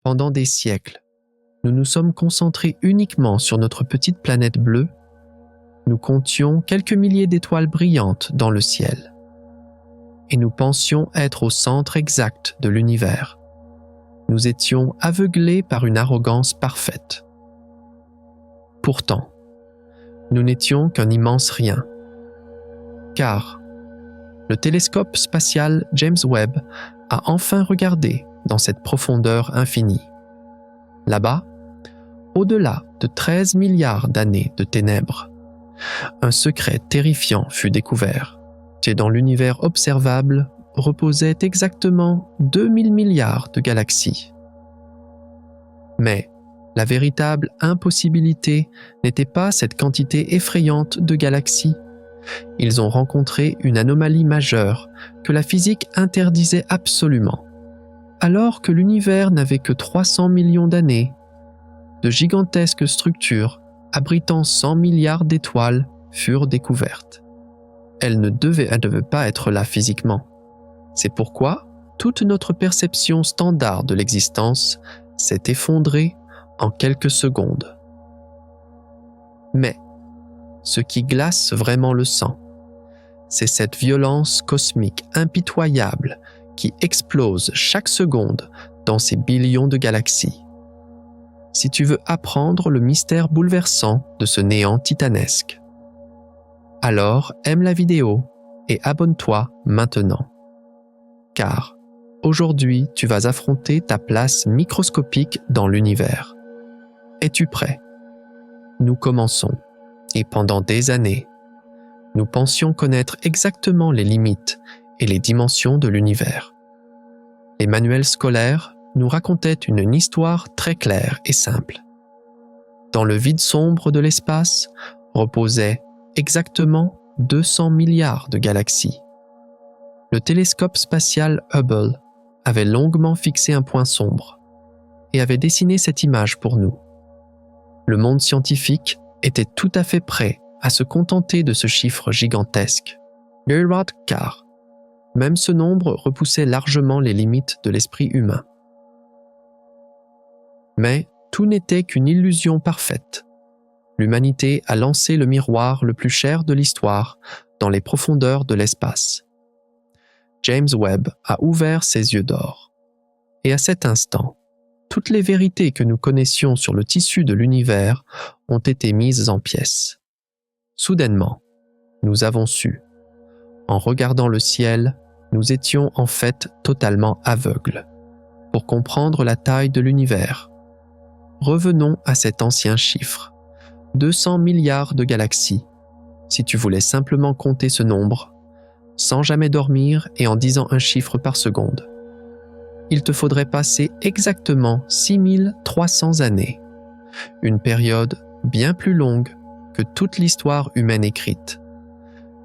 Pendant des siècles, nous nous sommes concentrés uniquement sur notre petite planète bleue. Nous comptions quelques milliers d'étoiles brillantes dans le ciel. Et nous pensions être au centre exact de l'univers. Nous étions aveuglés par une arrogance parfaite. Pourtant, nous n'étions qu'un immense rien. Car le télescope spatial James Webb a enfin regardé dans cette profondeur infinie. Là-bas, au-delà de 13 milliards d'années de ténèbres, un secret terrifiant fut découvert. Et dans l'univers observable reposaient exactement 2000 milliards de galaxies. Mais la véritable impossibilité n'était pas cette quantité effrayante de galaxies. Ils ont rencontré une anomalie majeure que la physique interdisait absolument. Alors que l'univers n'avait que 300 millions d'années, de gigantesques structures abritant 100 milliards d'étoiles furent découvertes. Elles ne devaient pas être là physiquement. C'est pourquoi toute notre perception standard de l'existence s'est effondrée en quelques secondes. Mais ce qui glace vraiment le sang, c'est cette violence cosmique impitoyable qui explose chaque seconde dans ces billions de galaxies. Si tu veux apprendre le mystère bouleversant de ce néant titanesque, alors aime la vidéo et abonne-toi maintenant. Car aujourd'hui, tu vas affronter ta place microscopique dans l'univers. Es-tu prêt? Nous commençons. Et pendant des années, nous pensions connaître exactement les limites et les dimensions de l'univers. Les manuels scolaires nous racontaient une histoire très claire et simple. Dans le vide sombre de l'espace reposaient exactement 200 milliards de galaxies. Le télescope spatial Hubble avait longuement fixé un point sombre et avait dessiné cette image pour nous. Le monde scientifique était tout à fait prêt à se contenter de ce chiffre gigantesque. Car même ce nombre repoussait largement les limites de l'esprit humain. Mais tout n'était qu'une illusion parfaite. L'humanité a lancé le miroir le plus cher de l'histoire dans les profondeurs de l'espace. James Webb a ouvert ses yeux d'or. Et à cet instant, toutes les vérités que nous connaissions sur le tissu de l'univers ont été mises en pièces. Soudainement, nous avons su. En regardant le ciel, nous étions en fait totalement aveugles. Pour comprendre la taille de l'univers, revenons à cet ancien chiffre. 200 milliards de galaxies. Si tu voulais simplement compter ce nombre, sans jamais dormir et en disant un chiffre par seconde, il te faudrait passer exactement 6300 années, une période bien plus longue que toute l'histoire humaine écrite.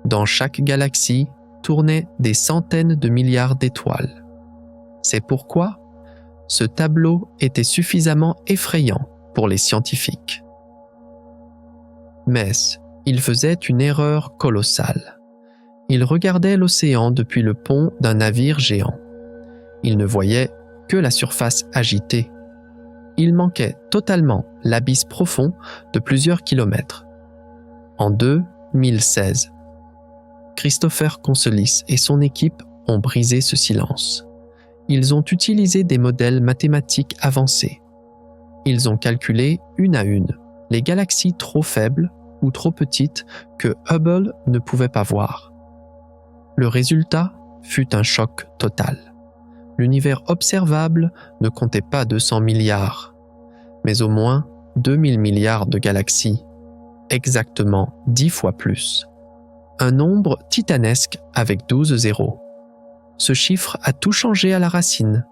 Dans chaque galaxie tournaient des centaines de milliards d'étoiles. C'est pourquoi ce tableau était suffisamment effrayant pour les scientifiques. Mais il faisait une erreur colossale. Il regardait l'océan depuis le pont d'un navire géant. Il ne voyait que la surface agitée. Il manquait totalement l'abysse profond de plusieurs kilomètres. En 2016, Christopher Consolis et son équipe ont brisé ce silence. Ils ont utilisé des modèles mathématiques avancés. Ils ont calculé une à une les galaxies trop faibles ou trop petites que Hubble ne pouvait pas voir. Le résultat fut un choc total. L'univers observable ne comptait pas 200 milliards, mais au moins 2000 milliards de galaxies, exactement 10 fois plus. Un nombre titanesque avec 12 zéros. Ce chiffre a tout changé à la racine.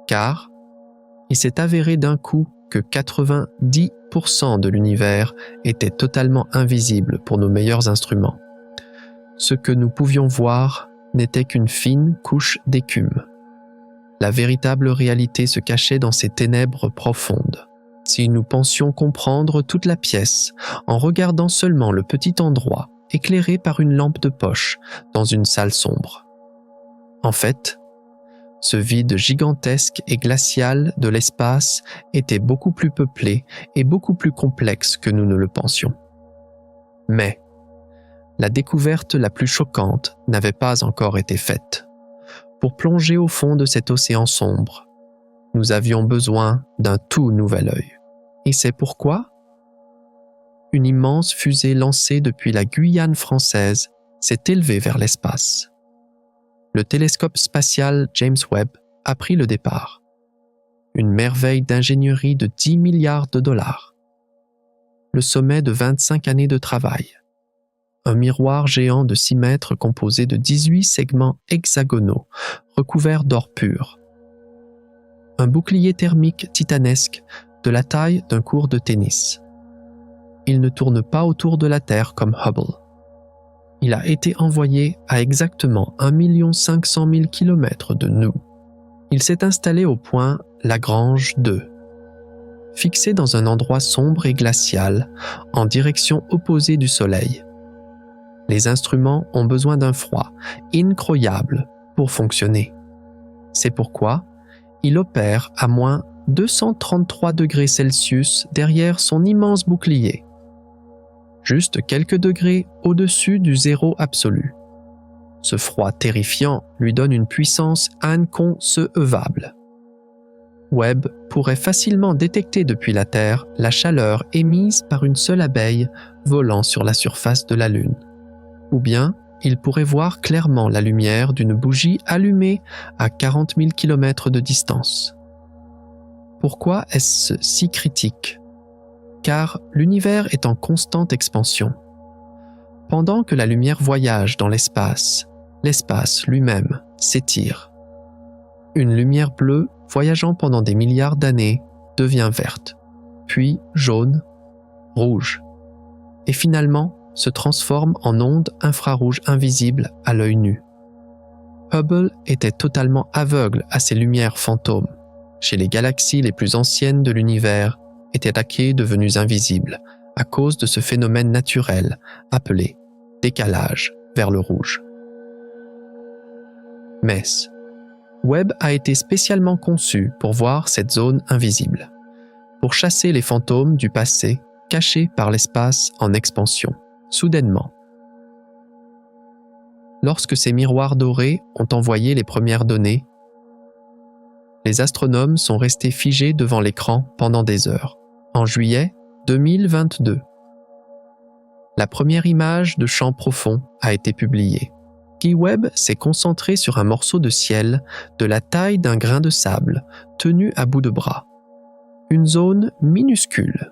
Car il s'est avéré d'un coup que 90% de l'univers était totalement invisible pour nos meilleurs instruments. Ce que nous pouvions voir n'était qu'une fine couche d'écume. La véritable réalité se cachait dans ces ténèbres profondes. Si nous pensions comprendre toute la pièce en regardant seulement le petit endroit éclairé par une lampe de poche dans une salle sombre. En fait, Ce vide gigantesque et glacial de l'espace était beaucoup plus peuplé et beaucoup plus complexe que nous ne le pensions. Mais la découverte la plus choquante n'avait pas encore été faite. Pour plonger au fond de cet océan sombre, nous avions besoin d'un tout nouvel œil. Et c'est pourquoi une immense fusée lancée depuis la Guyane française s'est élevée vers l'espace. Le télescope spatial James Webb a pris le départ. Une merveille d'ingénierie de 10 milliards de dollars. Le sommet de 25 années de travail. Un miroir géant de 6 mètres composé de 18 segments hexagonaux recouverts d'or pur. Un bouclier thermique titanesque de la taille d'un court de tennis. Il ne tourne pas autour de la Terre comme Hubble. Il a été envoyé à exactement 1 500 000 km de nous. Il s'est installé au point Lagrange 2, fixé dans un endroit sombre et glacial, en direction opposée du Soleil. Les instruments ont besoin d'un froid incroyable pour fonctionner. C'est pourquoi il opère à moins 233 degrés Celsius derrière son immense bouclier. Juste quelques degrés au-dessus du zéro absolu. Ce froid terrifiant lui donne une puissance inconcevable. Webb pourrait facilement détecter depuis la Terre la chaleur émise par une seule abeille volant sur la surface de la Lune. Ou bien, il pourrait voir clairement la lumière d'une bougie allumée à 40 000 km de distance. Pourquoi est-ce si critique ? Car l'univers est en constante expansion. Pendant que la lumière voyage dans l'espace lui-même s'étire. Une lumière bleue, voyageant pendant des milliards d'années, devient verte, puis jaune, rouge, et finalement se transforme en ondes infrarouges invisibles à l'œil nu. Hubble était totalement aveugle à ces lumières fantômes. Chez les galaxies les plus anciennes de l'univers, étaient devenues invisibles à cause de ce phénomène naturel appelé décalage vers le rouge. MESS. Webb a été spécialement conçu pour voir cette zone invisible, pour chasser les fantômes du passé cachés par l'espace en expansion, soudainement. Lorsque ces miroirs dorés ont envoyé les premières données, les astronomes sont restés figés devant l'écran pendant des heures. En juillet 2022, la première image de champ profond a été publiée. Webb s'est concentré sur un morceau de ciel de la taille d'un grain de sable tenu à bout de bras. Une zone minuscule.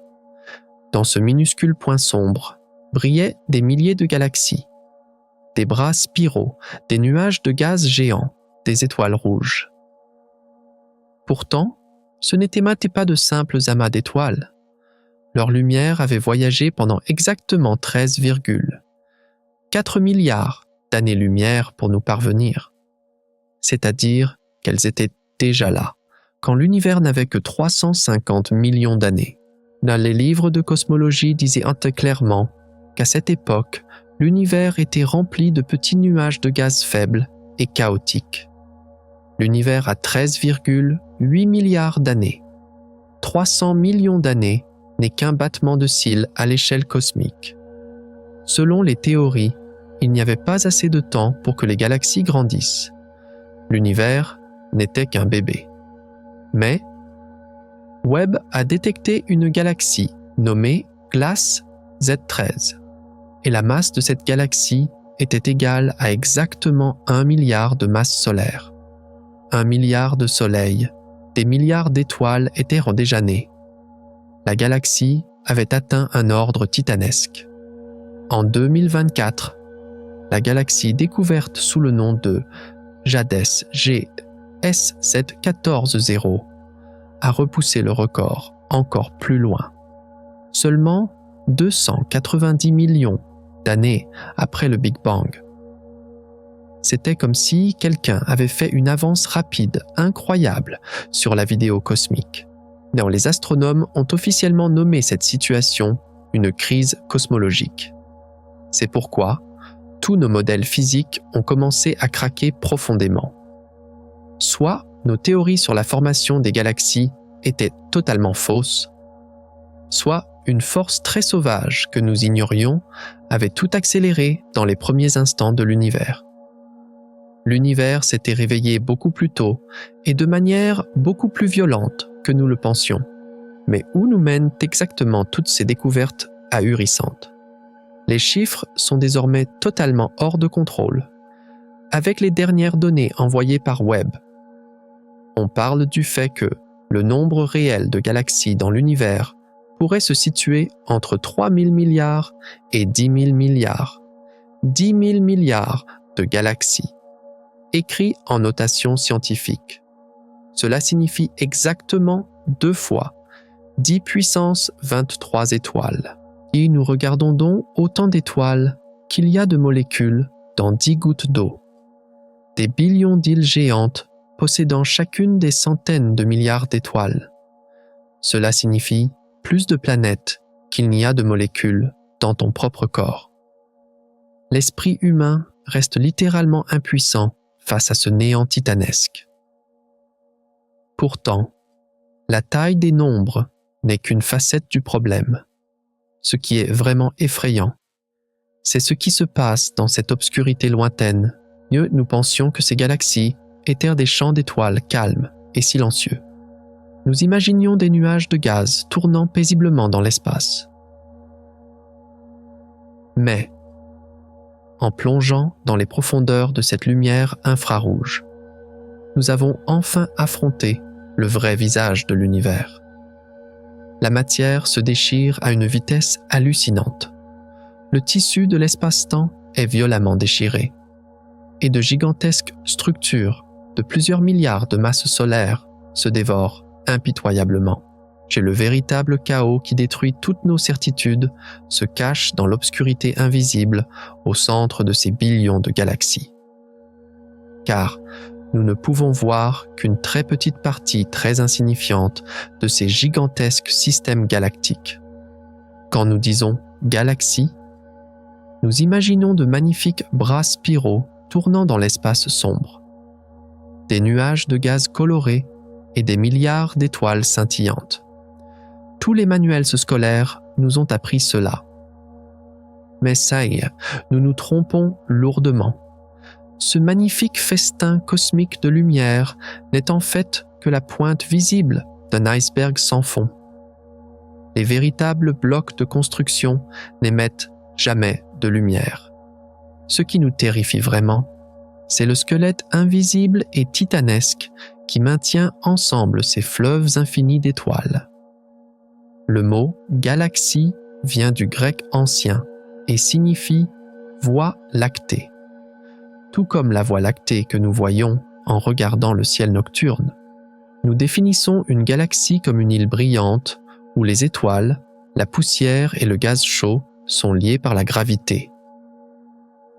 Dans ce minuscule point sombre, brillaient des milliers de galaxies. Des bras spiraux, des nuages de gaz géants, des étoiles rouges. Pourtant, ce n'étaient pas de simples amas d'étoiles. Leur lumière avait voyagé pendant exactement 13,4 milliards d'années-lumière pour nous parvenir. C'est-à-dire qu'elles étaient déjà là, quand l'univers n'avait que 350 millions d'années. Dans les livres de cosmologie disaient clairement qu'à cette époque, l'univers était rempli de petits nuages de gaz faibles et chaotiques. L'univers a 13,8 milliards d'années. 300 millions d'années n'est qu'un battement de cils à l'échelle cosmique. Selon les théories, il n'y avait pas assez de temps pour que les galaxies grandissent. L'univers n'était qu'un bébé. Mais Webb a détecté une galaxie nommée Glass Z13, et la masse de cette galaxie était égale à exactement 1 milliard de masses solaires. 1 milliard de soleils, des milliards d'étoiles étaient déjà nés. La galaxie avait atteint un ordre titanesque. En 2024, la galaxie découverte sous le nom de JADES GS7140 a repoussé le record encore plus loin. Seulement 290 millions d'années après le Big Bang. C'était comme si quelqu'un avait fait une avance rapide, incroyable, sur la vidéo cosmique. Non, les astronomes ont officiellement nommé cette situation une crise cosmologique. C'est pourquoi tous nos modèles physiques ont commencé à craquer profondément. Soit nos théories sur la formation des galaxies étaient totalement fausses, soit une force très sauvage que nous ignorions avait tout accéléré dans les premiers instants de l'univers. L'univers s'était réveillé beaucoup plus tôt et de manière beaucoup plus violente que nous le pensions. Mais où nous mènent exactement toutes ces découvertes ahurissantes? Les chiffres sont désormais totalement hors de contrôle. Avec les dernières données envoyées par Webb, on parle du fait que le nombre réel de galaxies dans l'univers pourrait se situer entre 3 000 milliards et 10 000 milliards. 10 000 milliards de galaxies, écrit en notation scientifique. Cela signifie exactement 2 fois 10 puissance 23 étoiles. Et nous regardons donc autant d'étoiles qu'il y a de molécules dans 10 gouttes d'eau. Des billions d'îles géantes possédant chacune des centaines de milliards d'étoiles. Cela signifie plus de planètes qu'il n'y a de molécules dans ton propre corps. L'esprit humain reste littéralement impuissant face à ce néant titanesque. Pourtant, la taille des nombres n'est qu'une facette du problème. Ce qui est vraiment effrayant, c'est ce qui se passe dans cette obscurité lointaine. Nous pensions que ces galaxies étaient des champs d'étoiles calmes et silencieux. Nous imaginions des nuages de gaz tournant paisiblement dans l'espace. Mais, en plongeant dans les profondeurs de cette lumière infrarouge, nous avons enfin affronté le vrai visage de l'univers. La matière se déchire à une vitesse hallucinante. Le tissu de l'espace-temps est violemment déchiré, et de gigantesques structures de plusieurs milliards de masses solaires se dévorent impitoyablement. Chez le véritable chaos qui détruit toutes nos certitudes se cache dans l'obscurité invisible au centre de ces billions de galaxies. Car nous ne pouvons voir qu'une très petite partie très insignifiante de ces gigantesques systèmes galactiques. Quand nous disons « galaxie », nous imaginons de magnifiques bras spiraux tournant dans l'espace sombre, des nuages de gaz colorés et des milliards d'étoiles scintillantes. Tous les manuels scolaires nous ont appris cela. Mais ça y est, nous nous trompons lourdement. Ce magnifique festin cosmique de lumière n'est en fait que la pointe visible d'un iceberg sans fond. Les véritables blocs de construction n'émettent jamais de lumière. Ce qui nous terrifie vraiment, c'est le squelette invisible et titanesque qui maintient ensemble ces fleuves infinis d'étoiles. Le mot « galaxie » vient du grec ancien et signifie « voie lactée ». Tout comme la voie lactée que nous voyons en regardant le ciel nocturne, nous définissons une galaxie comme une île brillante où les étoiles, la poussière et le gaz chaud sont liés par la gravité.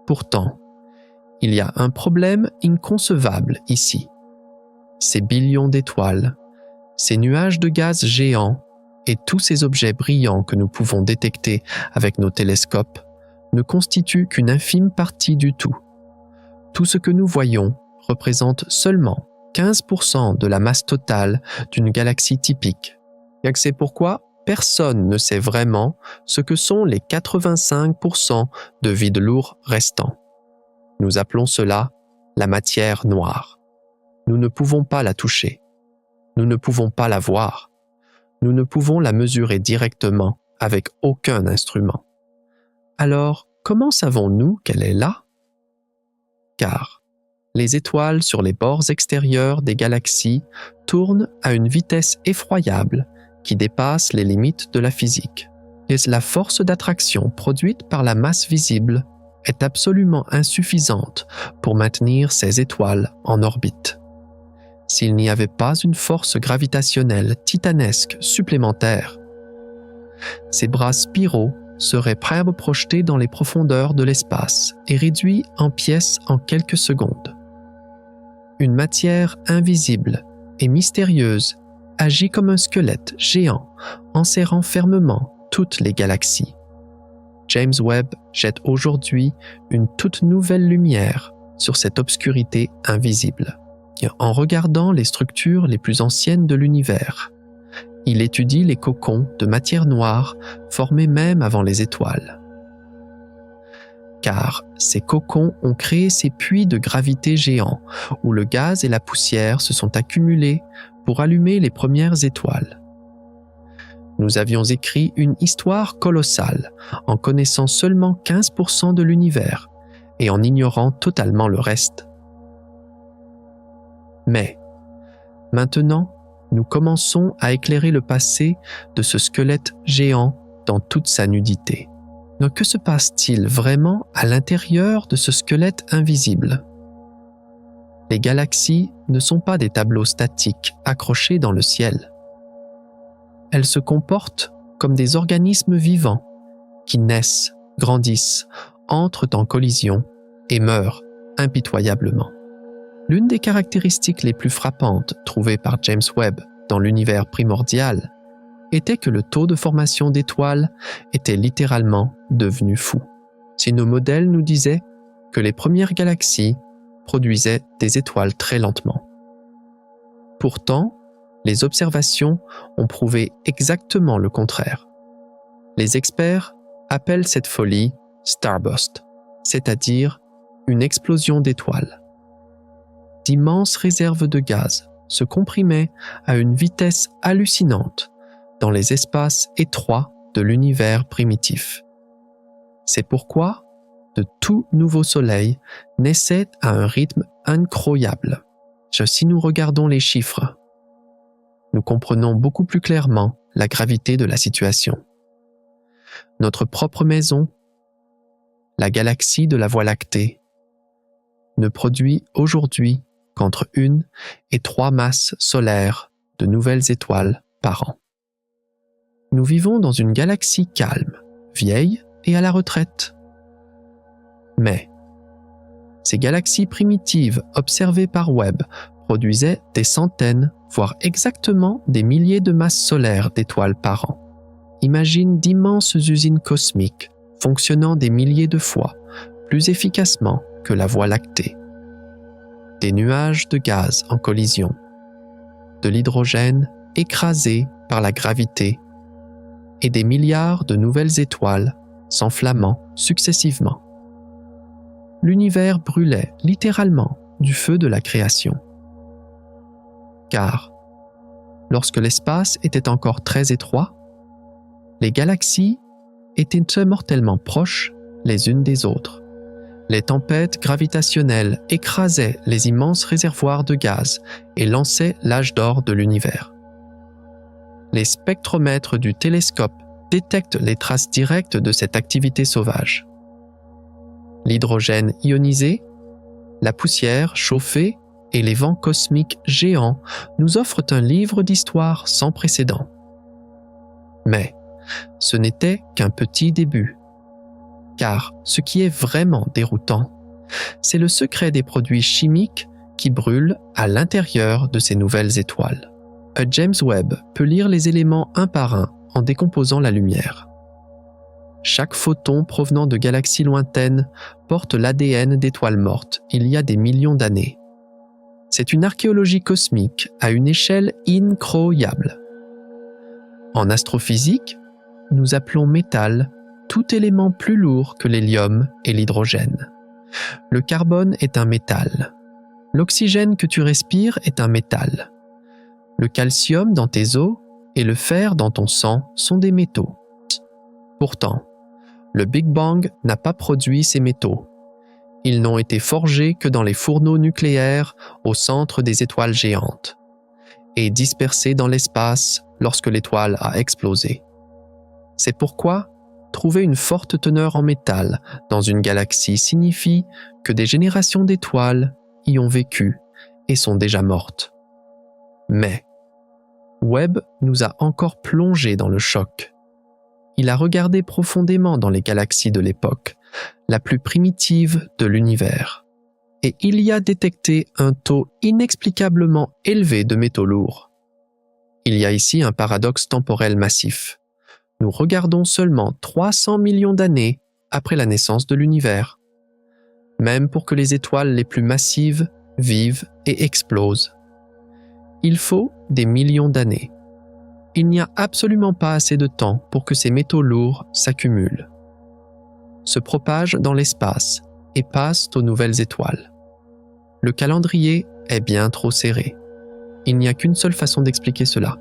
Pourtant, il y a un problème inconcevable ici. Ces billions d'étoiles, ces nuages de gaz géants et tous ces objets brillants que nous pouvons détecter avec nos télescopes ne constituent qu'une infime partie du tout. Tout ce que nous voyons représente seulement 15% de la masse totale d'une galaxie typique. Et c'est pourquoi personne ne sait vraiment ce que sont les 85% de vide lourd restants. Nous appelons cela la matière noire. Nous ne pouvons pas la toucher. Nous ne pouvons pas la voir. Nous ne pouvons la mesurer directement avec aucun instrument. Alors, comment savons-nous qu'elle est là? Car les étoiles sur les bords extérieurs des galaxies tournent à une vitesse effroyable qui dépasse les limites de la physique. Et la force d'attraction produite par la masse visible est absolument insuffisante pour maintenir ces étoiles en orbite. S'il n'y avait pas une force gravitationnelle titanesque supplémentaire, ces bras spiraux seraient projetés dans les profondeurs de l'espace et réduits en pièces en quelques secondes. Une matière invisible et mystérieuse agit comme un squelette géant, enserrant fermement toutes les galaxies. James Webb jette aujourd'hui une toute nouvelle lumière sur cette obscurité invisible. en regardant les structures les plus anciennes de l'univers. Il étudie les cocons de matière noire formés même avant les étoiles. Car ces cocons ont créé ces puits de gravité géants où le gaz et la poussière se sont accumulés pour allumer les premières étoiles. Nous avions écrit une histoire colossale en connaissant seulement 15% de l'univers et en ignorant totalement le reste. Mais, maintenant, nous commençons à éclairer le passé de ce squelette géant dans toute sa nudité. Mais que se passe-t-il vraiment à l'intérieur de ce squelette invisible? Les galaxies ne sont pas des tableaux statiques accrochés dans le ciel. Elles se comportent comme des organismes vivants qui naissent, grandissent, entrent en collision et meurent impitoyablement. L'une des caractéristiques les plus frappantes trouvées par James Webb dans l'univers primordial était que le taux de formation d'étoiles était littéralement devenu fou. Si nos modèles nous disaient que les premières galaxies produisaient des étoiles très lentement. Pourtant, les observations ont prouvé exactement le contraire. Les experts appellent cette folie starburst, c'est-à-dire une explosion d'étoiles. D'immenses réserves de gaz se comprimaient à une vitesse hallucinante dans les espaces étroits de l'univers primitif. C'est pourquoi de tout nouveaux soleils naissaient à un rythme incroyable. Si nous regardons les chiffres, nous comprenons beaucoup plus clairement la gravité de la situation. Notre propre maison, la galaxie de la Voie lactée, ne produit aujourd'hui qu'entre 1 et 3 masses solaires de nouvelles étoiles par an. Nous vivons dans une galaxie calme, vieille et à la retraite. Mais ces galaxies primitives observées par Webb produisaient des centaines, voire exactement des milliers de masses solaires d'étoiles par an. Imagine d'immenses usines cosmiques fonctionnant des milliers de fois plus efficacement que la Voie lactée. Des nuages de gaz en collision, de l'hydrogène écrasé par la gravité et des milliards de nouvelles étoiles s'enflammant successivement. L'univers brûlait littéralement du feu de la création. Car, lorsque l'espace était encore très étroit, les galaxies étaient mortellement proches les unes des autres. Les tempêtes gravitationnelles écrasaient les immenses réservoirs de gaz et lançaient l'âge d'or de l'univers. Les spectromètres du télescope détectent les traces directes de cette activité sauvage. L'hydrogène ionisé, la poussière chauffée et les vents cosmiques géants nous offrent un livre d'histoire sans précédent. Mais ce n'était qu'un petit début. Car ce qui est vraiment déroutant, c'est le secret des produits chimiques qui brûlent à l'intérieur de ces nouvelles étoiles. James Webb peut lire les éléments un par un en décomposant la lumière. Chaque photon provenant de galaxies lointaines porte l'ADN d'étoiles mortes il y a des millions d'années. C'est une archéologie cosmique à une échelle incroyable. En astrophysique, nous appelons métal tout élément plus lourd que l'hélium et l'hydrogène. Le carbone est un métal. L'oxygène que tu respires est un métal. Le calcium dans tes os et le fer dans ton sang sont des métaux. Pourtant, le Big Bang n'a pas produit ces métaux. Ils n'ont été forgés que dans les fourneaux nucléaires au centre des étoiles géantes et dispersés dans l'espace lorsque l'étoile a explosé. C'est pourquoi trouver une forte teneur en métal dans une galaxie signifie que des générations d'étoiles y ont vécu et sont déjà mortes. Mais Webb nous a encore plongés dans le choc. Il a regardé profondément dans les galaxies de l'époque, la plus primitive de l'univers, et il y a détecté un taux inexplicablement élevé de métaux lourds. Il y a ici un paradoxe temporel massif. Nous regardons seulement 300 millions d'années après la naissance de l'univers. Même pour que les étoiles les plus massives vivent et explosent. Il faut des millions d'années. Il n'y a absolument pas assez de temps pour que ces métaux lourds s'accumulent, se propagent dans l'espace et passent aux nouvelles étoiles. Le calendrier est bien trop serré. Il n'y a qu'une seule façon d'expliquer cela.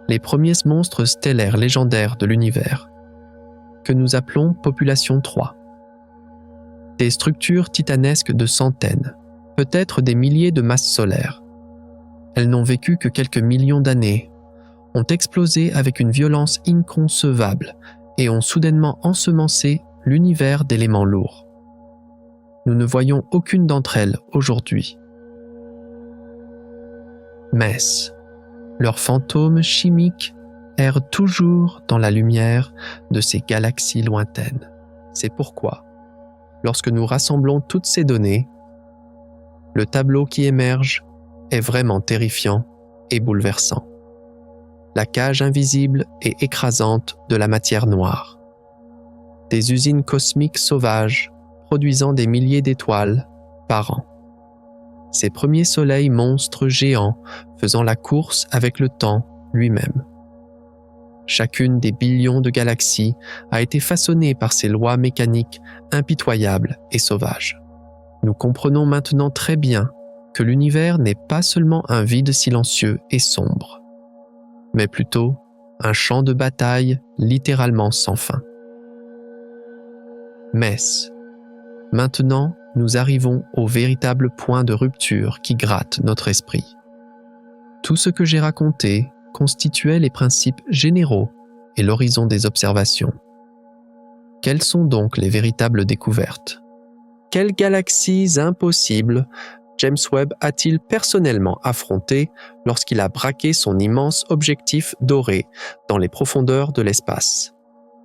Les premiers monstres stellaires légendaires de l'univers, que nous appelons Population 3. Des structures titanesques de centaines, peut-être des milliers de masses solaires. Elles n'ont vécu que quelques millions d'années, ont explosé avec une violence inconcevable et ont soudainement ensemencé l'univers d'éléments lourds. Nous ne voyons aucune d'entre elles aujourd'hui. Mais leurs fantômes chimiques errent toujours dans la lumière de ces galaxies lointaines. C'est pourquoi, lorsque nous rassemblons toutes ces données, le tableau qui émerge est vraiment terrifiant et bouleversant. La cage invisible et écrasante de la matière noire. Des usines cosmiques sauvages produisant des milliers d'étoiles par an. Ces premiers soleils monstres géants faisant la course avec le temps lui-même. Chacune des billions de galaxies a été façonnée par ces lois mécaniques impitoyables et sauvages. Nous comprenons maintenant très bien que l'univers n'est pas seulement un vide silencieux et sombre, mais plutôt un champ de bataille littéralement sans fin. Mais, maintenant, nous arrivons au véritable point de rupture qui gratte notre esprit. Tout ce que j'ai raconté constituait les principes généraux et l'horizon des observations. Quelles sont donc les véritables découvertes? Quelles galaxies impossibles James Webb a-t-il personnellement affrontées lorsqu'il a braqué son immense objectif doré dans les profondeurs de l'espace?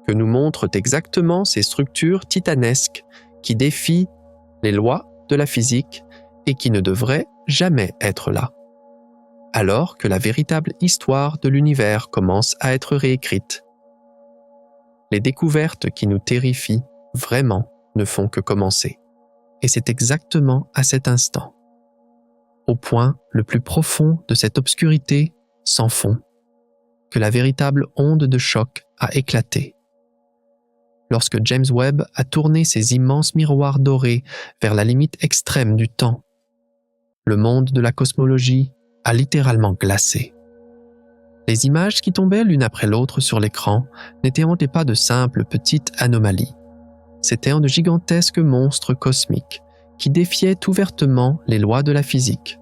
Que nous montrent exactement ces structures titanesques qui défient les lois de la physique et qui ne devraient jamais être là. Alors que la véritable histoire de l'univers commence à être réécrite. Les découvertes qui nous terrifient vraiment ne font que commencer. Et c'est exactement à cet instant, au point le plus profond de cette obscurité sans fond, que la véritable onde de choc a éclaté. Lorsque James Webb a tourné ses immenses miroirs dorés vers la limite extrême du temps, le monde de la cosmologie a littéralement glacé. Les images qui tombaient l'une après l'autre sur l'écran n'étaient pas de simples petites anomalies. C'étaient de gigantesques monstres cosmiques qui défiaient ouvertement les lois de la physique,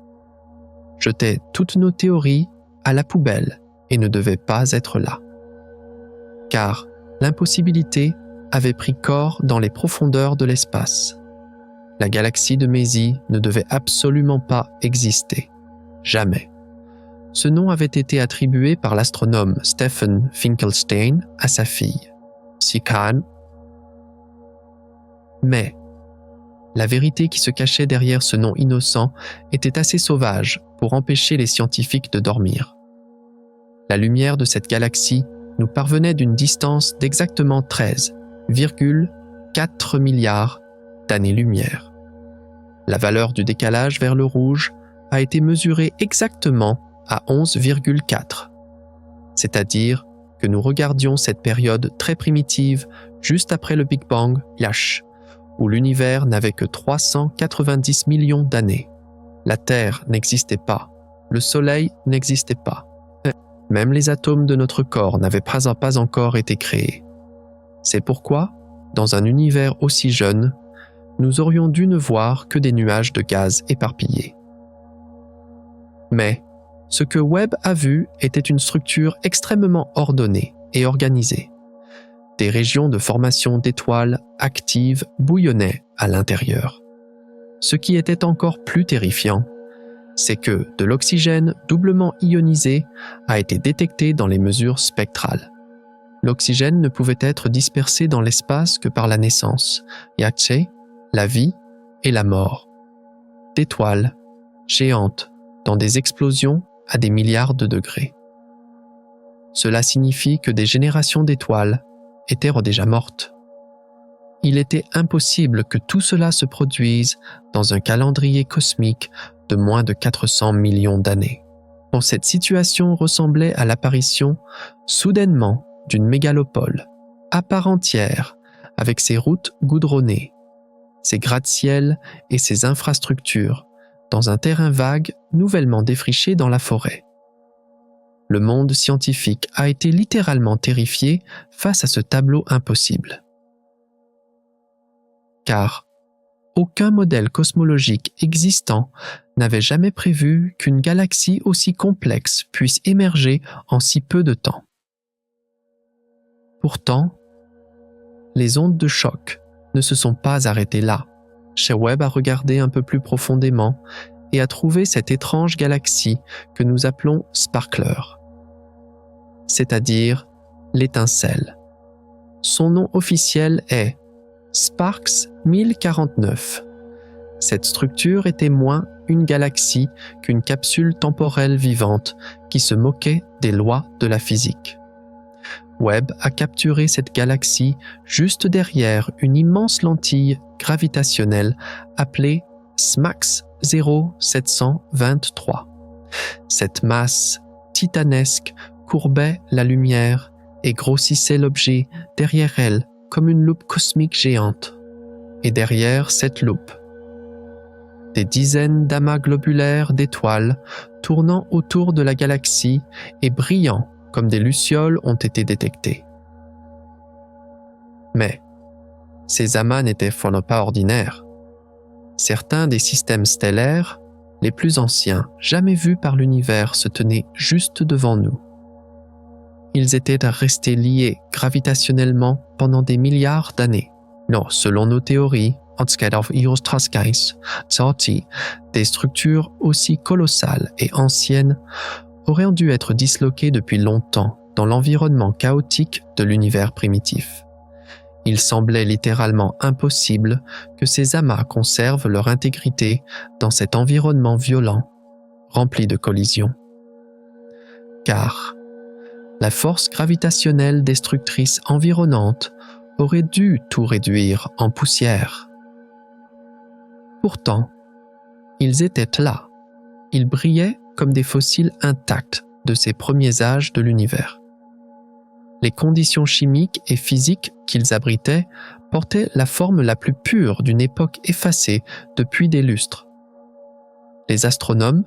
jetaient toutes nos théories à la poubelle et ne devaient pas être là. Car l'impossibilité avait pris corps dans les profondeurs de l'espace. La galaxie de Mésis ne devait absolument pas exister. Jamais. Ce nom avait été attribué par l'astronome Stephen Finkelstein à sa fille, Sickan. Mais la vérité qui se cachait derrière ce nom innocent était assez sauvage pour empêcher les scientifiques de dormir. La lumière de cette galaxie nous parvenait d'une distance d'exactement 13,4 milliards d'années-lumière. La valeur du décalage vers le rouge a été mesurée exactement à 11,4, c'est-à-dire que nous regardions cette période très primitive juste après le Big Bang Yash, où l'univers n'avait que 390 millions d'années. La Terre n'existait pas, le Soleil n'existait pas. Même les atomes de notre corps n'avaient pas encore été créés. C'est pourquoi, dans un univers aussi jeune, nous aurions dû ne voir que des nuages de gaz éparpillés. Mais ce que Webb a vu était une structure extrêmement ordonnée et organisée. Des régions de formation d'étoiles actives bouillonnaient à l'intérieur. Ce qui était encore plus terrifiant, c'est que de l'oxygène doublement ionisé a été détecté dans les mesures spectrales. L'oxygène ne pouvait être dispersé dans l'espace que par la naissance, Yache, la vie et la mort, d'étoiles géantes dans des explosions à des milliards de degrés. Cela signifie que des générations d'étoiles étaient déjà mortes. Il était impossible que tout cela se produise dans un calendrier cosmique de moins de 400 millions d'années. Quand cette situation ressemblait à l'apparition, soudainement, d'une mégalopole, à part entière, avec ses routes goudronnées, ses gratte-ciels et ses infrastructures, dans un terrain vague nouvellement défriché dans la forêt. Le monde scientifique a été littéralement terrifié face à ce tableau impossible. Car aucun modèle cosmologique existant n'avait jamais prévu qu'une galaxie aussi complexe puisse émerger en si peu de temps. Pourtant, les ondes de choc ne se sont pas arrêtées là. Webb a regardé un peu plus profondément et a trouvé cette étrange galaxie que nous appelons Sparkler, c'est-à-dire l'étincelle. Son nom officiel est Sparks 1049. Cette structure était moins une galaxie qu'une capsule temporelle vivante qui se moquait des lois de la physique. Webb a capturé cette galaxie juste derrière une immense lentille gravitationnelle appelée SMACS 0723. Cette masse titanesque courbait la lumière et grossissait l'objet derrière elle comme une loupe cosmique géante. Et derrière cette loupe, des dizaines d'amas globulaires d'étoiles tournant autour de la galaxie et brillant comme des lucioles ont été détectés. Mais ces amas n'étaient pas ordinaires. Certains des systèmes stellaires, les plus anciens jamais vus par l'univers, se tenaient juste devant nous. Ils étaient restés liés gravitationnellement pendant des milliards d'années. Non, selon nos théories, des structures aussi colossales et anciennes auraient dû être disloquées depuis longtemps dans l'environnement chaotique de l'univers primitif. Il semblait littéralement impossible que ces amas conservent leur intégrité dans cet environnement violent, rempli de collisions. Car la force gravitationnelle destructrice environnante aurait dû tout réduire en poussière. Pourtant, ils étaient là. Ils brillaient comme des fossiles intacts de ces premiers âges de l'univers. Les conditions chimiques et physiques qu'ils abritaient portaient la forme la plus pure d'une époque effacée depuis des lustres. Les astronomes,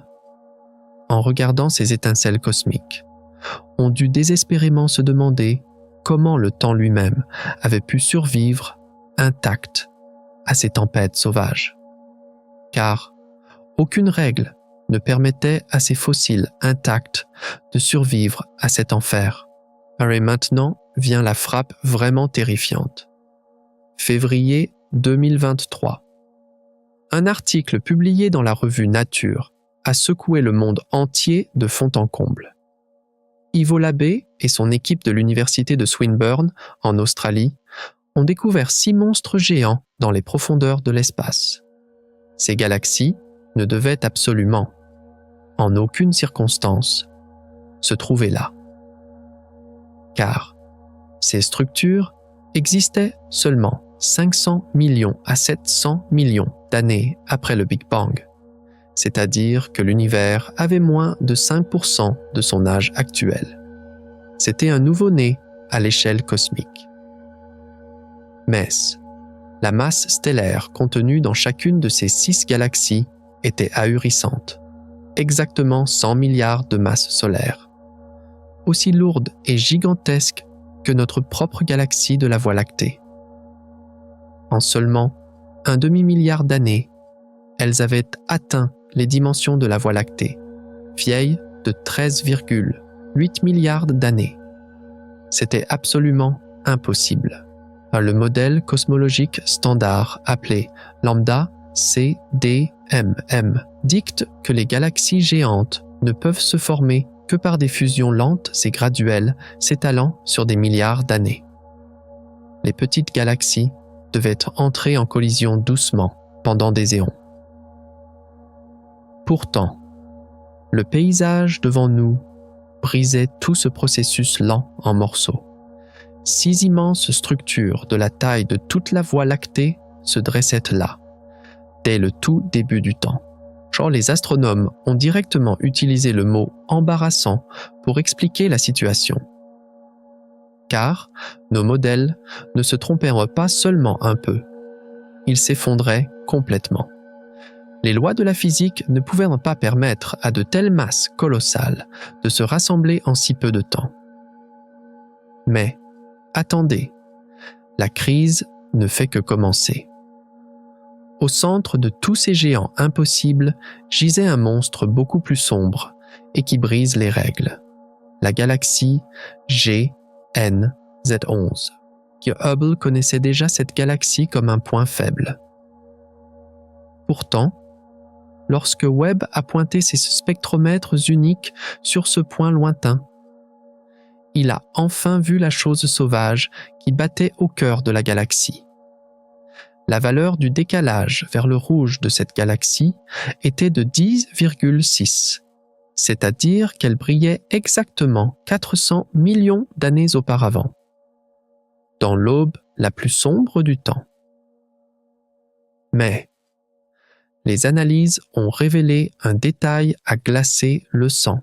en regardant ces étincelles cosmiques, ont dû désespérément se demander comment le temps lui-même avait pu survivre intact à ces tempêtes sauvages. Car aucune règle ne permettait à ces fossiles intacts de survivre à cet enfer. Et maintenant vient la frappe vraiment terrifiante. Février 2023. Un article publié dans la revue Nature a secoué le monde entier de fond en comble. Ivo Labbé et son équipe de l'université de Swinburne, en Australie, ont découvert 6 monstres géants dans les profondeurs de l'espace. Ces galaxies ne devaient absolument, en aucune circonstance, se trouver là. Car ces structures existaient seulement 500 millions à 700 millions d'années après le Big Bang, c'est-à-dire que l'univers avait moins de 5% de son âge actuel. C'était un nouveau-né à l'échelle cosmique. Mais la masse stellaire contenue dans chacune de ces 6 galaxies était ahurissante, exactement 100 milliards de masses solaires, aussi lourdes et gigantesques que notre propre galaxie de la Voie lactée. En seulement un demi-milliard d'années, elles avaient atteint les dimensions de la Voie lactée, vieille de 13,8 milliards d'années. C'était absolument impossible. Le modèle cosmologique standard appelé lambda CDMM dicte que les galaxies géantes ne peuvent se former que par des fusions lentes et graduelles s'étalant sur des milliards d'années. Les petites galaxies devaient entrer en collision doucement pendant des éons. Pourtant, le paysage devant nous brisait tout ce processus lent en morceaux. 6 immenses structures de la taille de toute la Voie lactée se dressaient là, dès le tout début du temps. Genre, les astronomes ont directement utilisé le mot « embarrassant » pour expliquer la situation. Car nos modèles ne se trompèrent pas seulement un peu, ils s'effondraient complètement. Les lois de la physique ne pouvaient pas permettre à de telles masses colossales de se rassembler en si peu de temps. Mais, attendez, la crise ne fait que commencer. Au centre de tous ces géants impossibles gisait un monstre beaucoup plus sombre et qui brise les règles. La galaxie GN-Z11. Hubble connaissait déjà cette galaxie comme un point faible. Pourtant, lorsque Webb a pointé ses spectromètres uniques sur ce point lointain, il a enfin vu la chose sauvage qui battait au cœur de la galaxie. La valeur du décalage vers le rouge de cette galaxie était de 10,6, c'est-à-dire qu'elle brillait exactement 400 millions d'années auparavant, dans l'aube la plus sombre du temps. Mais les analyses ont révélé un détail à glacer le sang.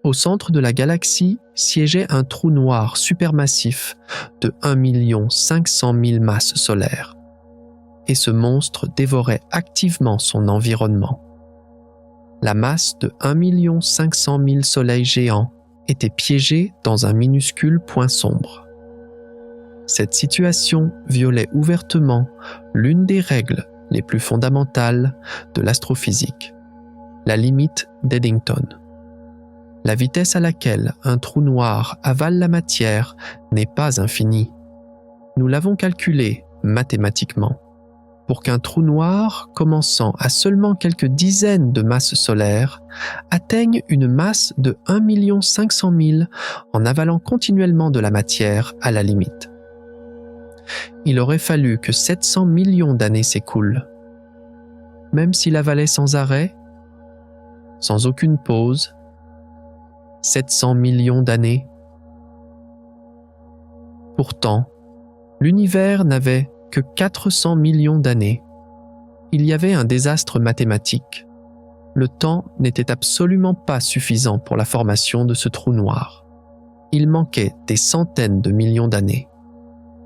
Au centre de la galaxie siégeait un trou noir supermassif de 1 500 000 masses solaires. Et ce monstre dévorait activement son environnement. La masse de 1 500 000 soleils géants était piégée dans un minuscule point sombre. Cette situation violait ouvertement l'une des règles les plus fondamentales de l'astrophysique, la limite d'Eddington. La vitesse à laquelle un trou noir avale la matière n'est pas infinie. Nous l'avons calculé mathématiquement. Pour qu'un trou noir, commençant à seulement quelques dizaines de masses solaires, atteigne une masse de 1 500 000 en avalant continuellement de la matière à la limite. Il aurait fallu que 700 millions d'années s'écoulent. Même s'il avalait sans arrêt, sans aucune pause, 700 millions d'années. Pourtant, l'univers n'avait que 400 millions d'années. Il y avait un désastre mathématique. Le temps n'était absolument pas suffisant pour la formation de ce trou noir. Il manquait des centaines de millions d'années.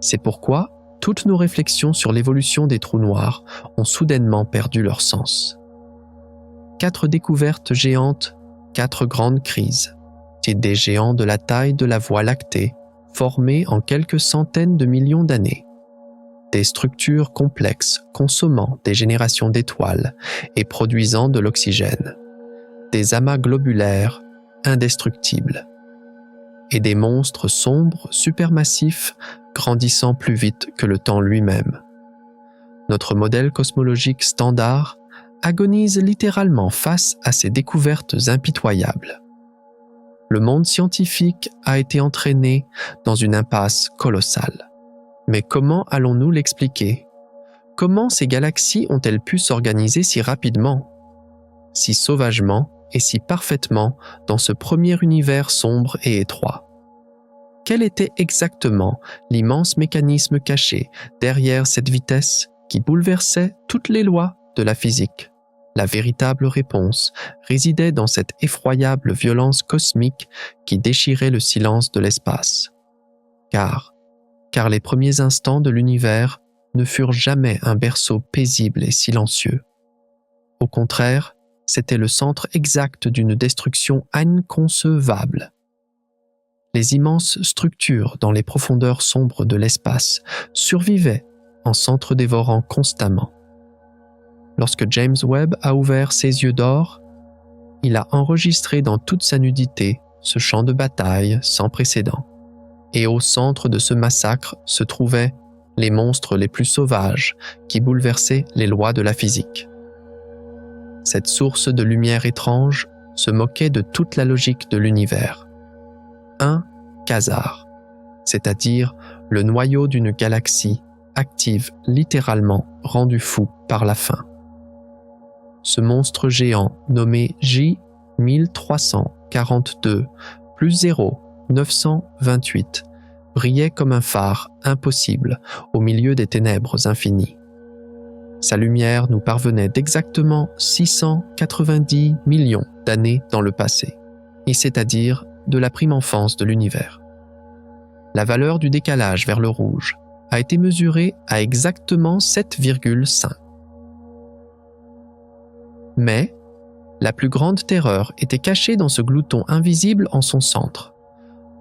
C'est pourquoi toutes nos réflexions sur l'évolution des trous noirs ont soudainement perdu leur sens. 4 découvertes géantes, 4 grandes crises. C'est des géants de la taille de la Voie lactée, formés en quelques centaines de millions d'années. Des structures complexes consommant des générations d'étoiles et produisant de l'oxygène, des amas globulaires indestructibles, et des monstres sombres supermassifs grandissant plus vite que le temps lui-même. Notre modèle cosmologique standard agonise littéralement face à ces découvertes impitoyables. Le monde scientifique a été entraîné dans une impasse colossale. Mais comment allons-nous l'expliquer? Comment ces galaxies ont-elles pu s'organiser si rapidement, si sauvagement et si parfaitement dans ce premier univers sombre et étroit? Quel était exactement l'immense mécanisme caché derrière cette vitesse qui bouleversait toutes les lois de la physique? La véritable réponse résidait dans cette effroyable violence cosmique qui déchirait le silence de l'espace. Car les premiers instants de l'univers ne furent jamais un berceau paisible et silencieux. Au contraire, c'était le centre exact d'une destruction inconcevable. Les immenses structures dans les profondeurs sombres de l'espace survivaient en s'entre-dévorant constamment. Lorsque James Webb a ouvert ses yeux d'or, il a enregistré dans toute sa nudité ce champ de bataille sans précédent. Et au centre de ce massacre se trouvaient les monstres les plus sauvages qui bouleversaient les lois de la physique. Cette source de lumière étrange se moquait de toute la logique de l'univers. Un quasar, c'est-à-dire le noyau d'une galaxie active littéralement rendu fou par la faim. Ce monstre géant nommé J1342 plus 0 928 brillait comme un phare impossible au milieu des ténèbres infinies. Sa lumière nous parvenait d'exactement 690 millions d'années dans le passé, et c'est-à-dire de la prime enfance de l'univers. La valeur du décalage vers le rouge a été mesurée à exactement 7,5. Mais la plus grande terreur était cachée dans ce glouton invisible en son centre.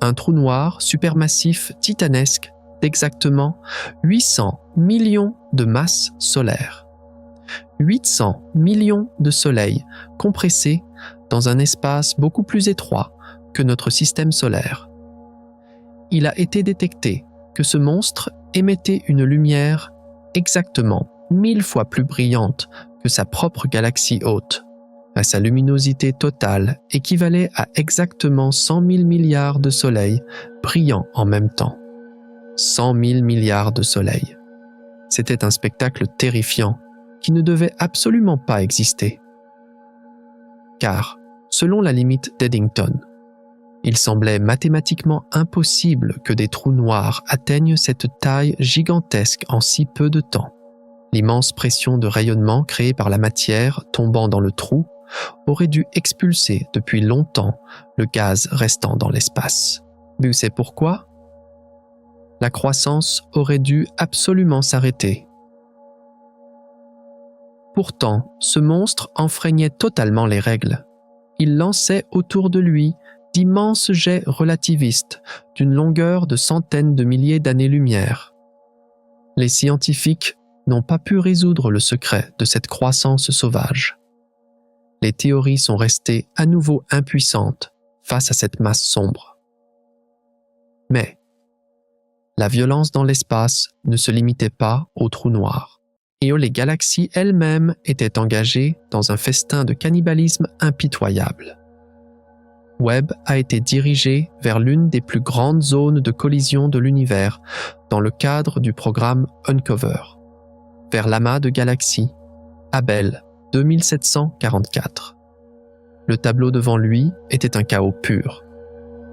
Un trou noir supermassif titanesque d'exactement 800 millions de masses solaires. 800 millions de soleils compressés dans un espace beaucoup plus étroit que notre système solaire. Il a été détecté que ce monstre émettait une lumière exactement 1000 fois plus brillante que sa propre galaxie hôte. Sa luminosité totale équivalait à exactement 100 000 milliards de soleils brillant en même temps. 100 000 milliards de soleils. C'était un spectacle terrifiant qui ne devait absolument pas exister. Car, selon la limite d'Eddington, il semblait mathématiquement impossible que des trous noirs atteignent cette taille gigantesque en si peu de temps. L'immense pression de rayonnement créée par la matière tombant dans le trou aurait dû expulser depuis longtemps le gaz restant dans l'espace. Mais c'est pourquoi la croissance aurait dû absolument s'arrêter. Pourtant, ce monstre enfreignait totalement les règles. Il lançait autour de lui d'immenses jets relativistes d'une longueur de centaines de milliers d'années-lumière. Les scientifiques n'ont pas pu résoudre le secret de cette croissance sauvage. Les théories sont restées à nouveau impuissantes face à cette masse sombre. Mais la violence dans l'espace ne se limitait pas aux trous noirs, et les galaxies elles-mêmes étaient engagées dans un festin de cannibalisme impitoyable. Webb a été dirigé vers l'une des plus grandes zones de collision de l'univers dans le cadre du programme Uncover, vers l'amas de galaxies, Abell 2744. Le tableau devant lui était un chaos pur,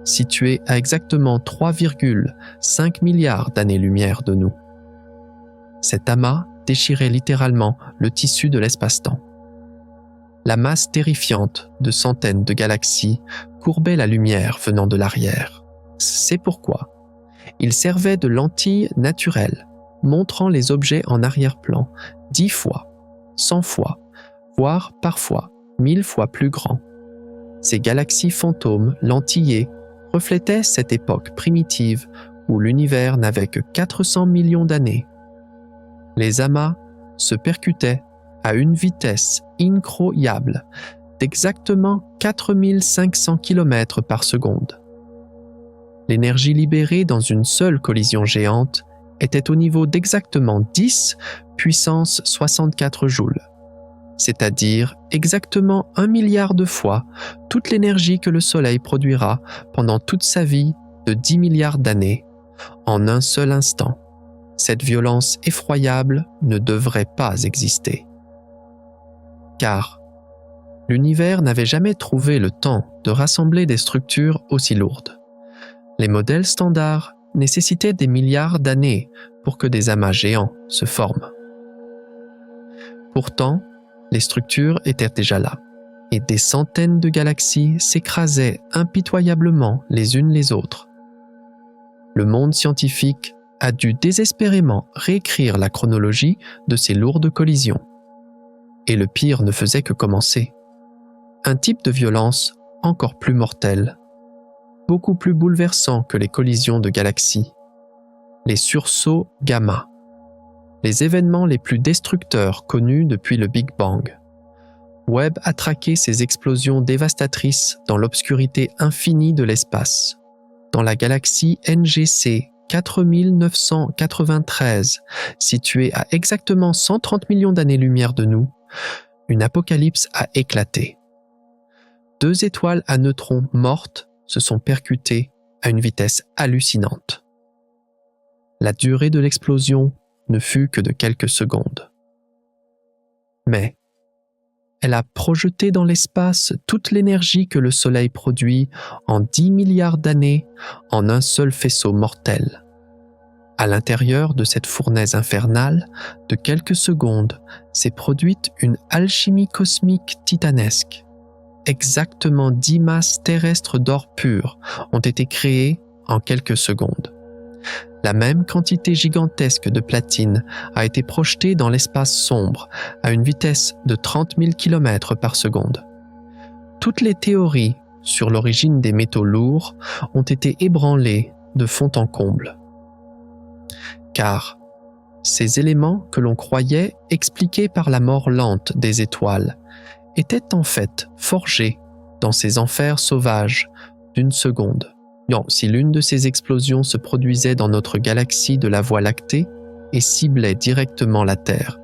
situé à exactement 3,5 milliards d'années-lumière de nous. Cet amas déchirait littéralement le tissu de l'espace-temps. La masse terrifiante de centaines de galaxies courbait la lumière venant de l'arrière. C'est pourquoi il servait de lentille naturelle, montrant les objets en arrière-plan 10 fois, 100 fois, voire parfois 1000 fois plus grands. Ces galaxies fantômes lentillées reflétaient cette époque primitive où l'univers n'avait que 400 millions d'années. Les amas se percutaient à une vitesse incroyable d'exactement 4500 km par seconde. L'énergie libérée dans une seule collision géante était au niveau d'exactement 10 puissance 64 joules, c'est-à-dire exactement 1 milliard de fois toute l'énergie que le Soleil produira pendant toute sa vie de 10 milliards d'années, en un seul instant. Cette violence effroyable ne devrait pas exister. Car l'univers n'avait jamais trouvé le temps de rassembler des structures aussi lourdes. Les modèles standards nécessitaient des milliards d'années pour que des amas géants se forment. Pourtant, les structures étaient déjà là, et des centaines de galaxies s'écrasaient impitoyablement les unes les autres. Le monde scientifique a dû désespérément réécrire la chronologie de ces lourdes collisions. Et le pire ne faisait que commencer. Un type de violence encore plus mortel, beaucoup plus bouleversant que les collisions de galaxies, les sursauts gamma, les événements les plus destructeurs connus depuis le Big Bang. Webb a traqué ces explosions dévastatrices dans l'obscurité infinie de l'espace, dans la galaxie NGC 4993, située à exactement 130 millions d'années-lumière de nous. Une apocalypse a éclaté. 2 étoiles à neutrons mortes se sont percutées à une vitesse hallucinante. La durée de l'explosion ne fut que de quelques secondes. Mais Elle a projeté dans l'espace toute l'énergie que le Soleil produit en 10 milliards d'années en un seul faisceau mortel. À l'intérieur de cette fournaise infernale, de quelques secondes, s'est produite une alchimie cosmique titanesque. Exactement 10 masses terrestres d'or pur ont été créées en quelques secondes. La même quantité gigantesque de platine a été projetée dans l'espace sombre à une vitesse de 30 000 km par seconde. Toutes les théories sur l'origine des métaux lourds ont été ébranlées de fond en comble. Car ces éléments que l'on croyait expliqués par la mort lente des étoiles étaient en fait forgés dans ces enfers sauvages d'une seconde. Non, si l'une de ces explosions se produisait dans notre galaxie de la Voie lactée et ciblait directement la Terre,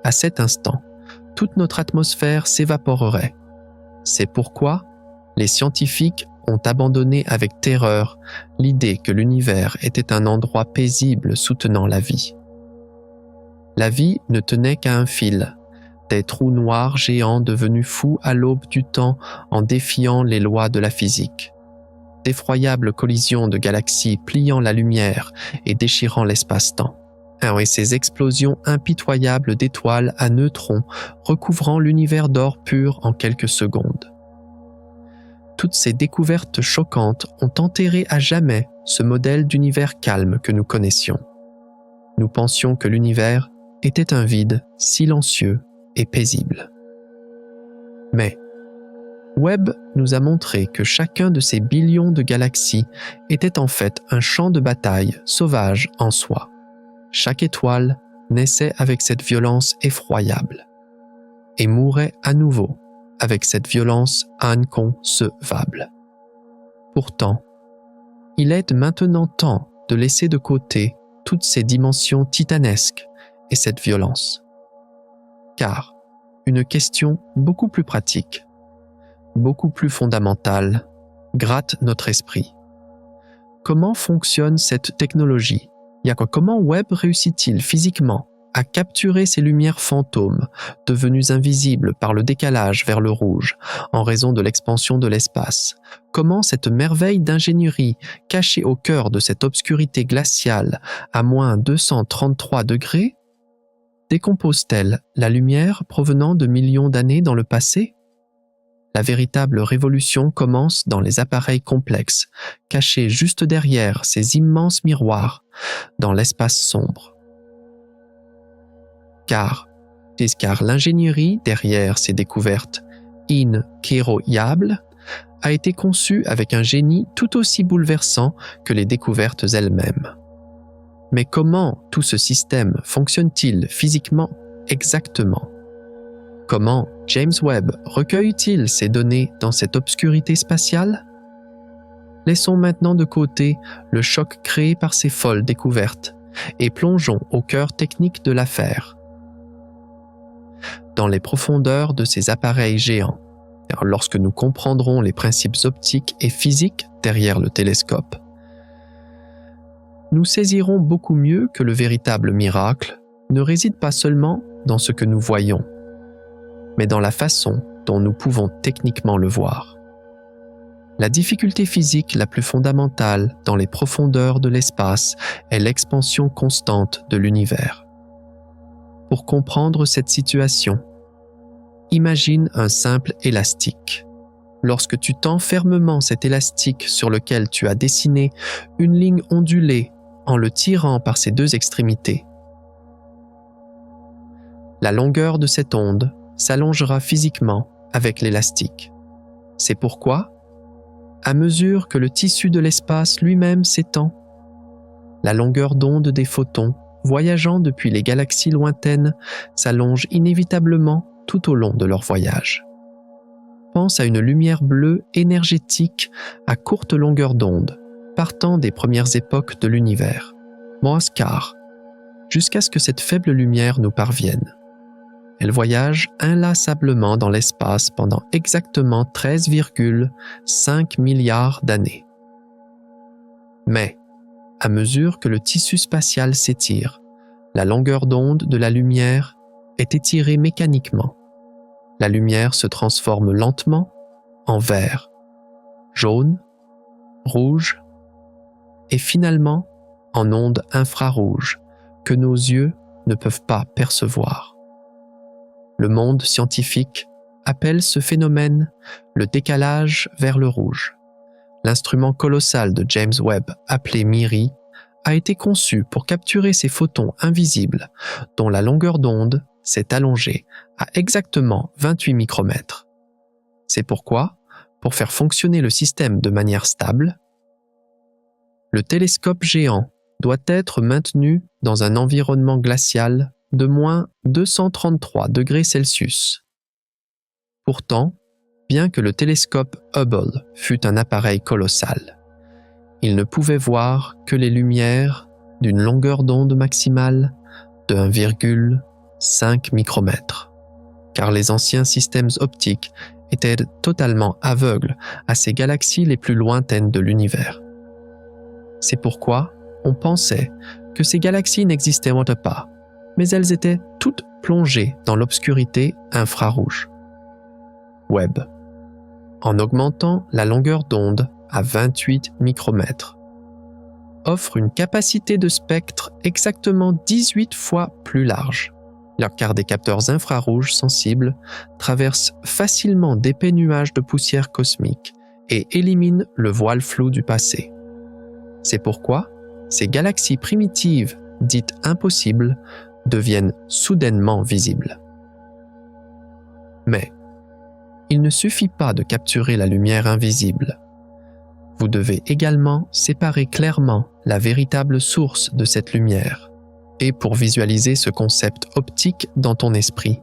à cet instant, toute notre atmosphère s'évaporerait. C'est pourquoi les scientifiques ont abandonné avec terreur l'idée que l'univers était un endroit paisible soutenant la vie. La vie ne tenait qu'à un fil, des trous noirs géants devenus fous à l'aube du temps en défiant les lois de la physique. D'effroyables collisions de galaxies pliant la lumière et déchirant l'espace-temps. Et ces explosions impitoyables d'étoiles à neutrons recouvrant l'univers d'or pur en quelques secondes. Toutes ces découvertes choquantes ont enterré à jamais ce modèle d'univers calme que nous connaissions. Nous pensions que l'univers était un vide silencieux et paisible. Mais Webb nous a montré que chacun de ces billions de galaxies était en fait un champ de bataille sauvage en soi. Chaque étoile naissait avec cette violence effroyable et mourait à nouveau avec cette violence inconcevable. Pourtant, il est maintenant temps de laisser de côté toutes ces dimensions titanesques et cette violence. Car une question beaucoup plus pratique, beaucoup plus fondamentale, gratte notre esprit. Comment fonctionne cette technologie? Comment Webb réussit-il physiquement à capturer ces lumières fantômes, devenues invisibles par le décalage vers le rouge, en raison de l'expansion de l'espace? Comment cette merveille d'ingénierie, cachée au cœur de cette obscurité glaciale à moins 233 degrés, décompose-t-elle la lumière provenant de millions d'années dans le passé? La véritable révolution commence dans les appareils complexes, cachés juste derrière ces immenses miroirs, dans l'espace sombre. Car l'ingénierie derrière ces découvertes incroyables a été conçue avec un génie tout aussi bouleversant que les découvertes elles-mêmes. Mais comment tout ce système fonctionne-t-il physiquement exactement? Comment James Webb recueille-t-il ces données dans cette obscurité spatiale? Laissons maintenant de côté le choc créé par ces folles découvertes et plongeons au cœur technique de l'affaire. Dans les profondeurs de ces appareils géants, lorsque nous comprendrons les principes optiques et physiques derrière le télescope, nous saisirons beaucoup mieux que le véritable miracle ne réside pas seulement dans ce que nous voyons, mais dans la façon dont nous pouvons techniquement le voir. La difficulté physique la plus fondamentale dans les profondeurs de l'espace est l'expansion constante de l'univers. Pour comprendre cette situation, imagine un simple élastique. Lorsque tu tends fermement cet élastique sur lequel tu as dessiné une ligne ondulée en le tirant par ses deux extrémités, la longueur de cette onde s'allongera physiquement avec l'élastique. C'est pourquoi, à mesure que le tissu de l'espace lui-même s'étend, la longueur d'onde des photons voyageant depuis les galaxies lointaines s'allonge inévitablement tout au long de leur voyage. Pense à une lumière bleue énergétique à courte longueur d'onde, partant des premières époques de l'univers, Moascar, jusqu'à ce que cette faible lumière nous parvienne. Elle voyage inlassablement dans l'espace pendant exactement 13,5 milliards d'années. Mais, à mesure que le tissu spatial s'étire, la longueur d'onde de la lumière est étirée mécaniquement. la lumière se transforme lentement en vert, jaune, rouge et finalement en ondes infrarouges que nos yeux ne peuvent pas percevoir. Le monde scientifique appelle ce phénomène le décalage vers le rouge. L'instrument colossal de James Webb, appelé MIRI, a été conçu pour capturer ces photons invisibles dont la longueur d'onde s'est allongée à exactement 28 micromètres. C'est pourquoi, pour faire fonctionner le système de manière stable, le télescope géant doit être maintenu dans un environnement glacial de moins 233 degrés Celsius. Pourtant, bien que le télescope Hubble fût un appareil colossal, il ne pouvait voir que les lumières d'une longueur d'onde maximale de 1,5 micromètre, car les anciens systèmes optiques étaient totalement aveugles à ces galaxies les plus lointaines de l'univers. C'est pourquoi on pensait que ces galaxies n'existaient pas, mais elles étaient toutes plongées dans l'obscurité infrarouge. Webb, en augmentant la longueur d'onde à 28 micromètres, offre une capacité de spectre exactement 18 fois plus large, car des capteurs infrarouges sensibles traversent facilement d'épais nuages de poussière cosmique et éliminent le voile flou du passé. C'est pourquoi ces galaxies primitives, dites impossibles, deviennent soudainement visibles. Mais il ne suffit pas de capturer la lumière invisible. Vous devez également séparer clairement la véritable source de cette lumière. Et pour visualiser ce concept optique dans ton esprit,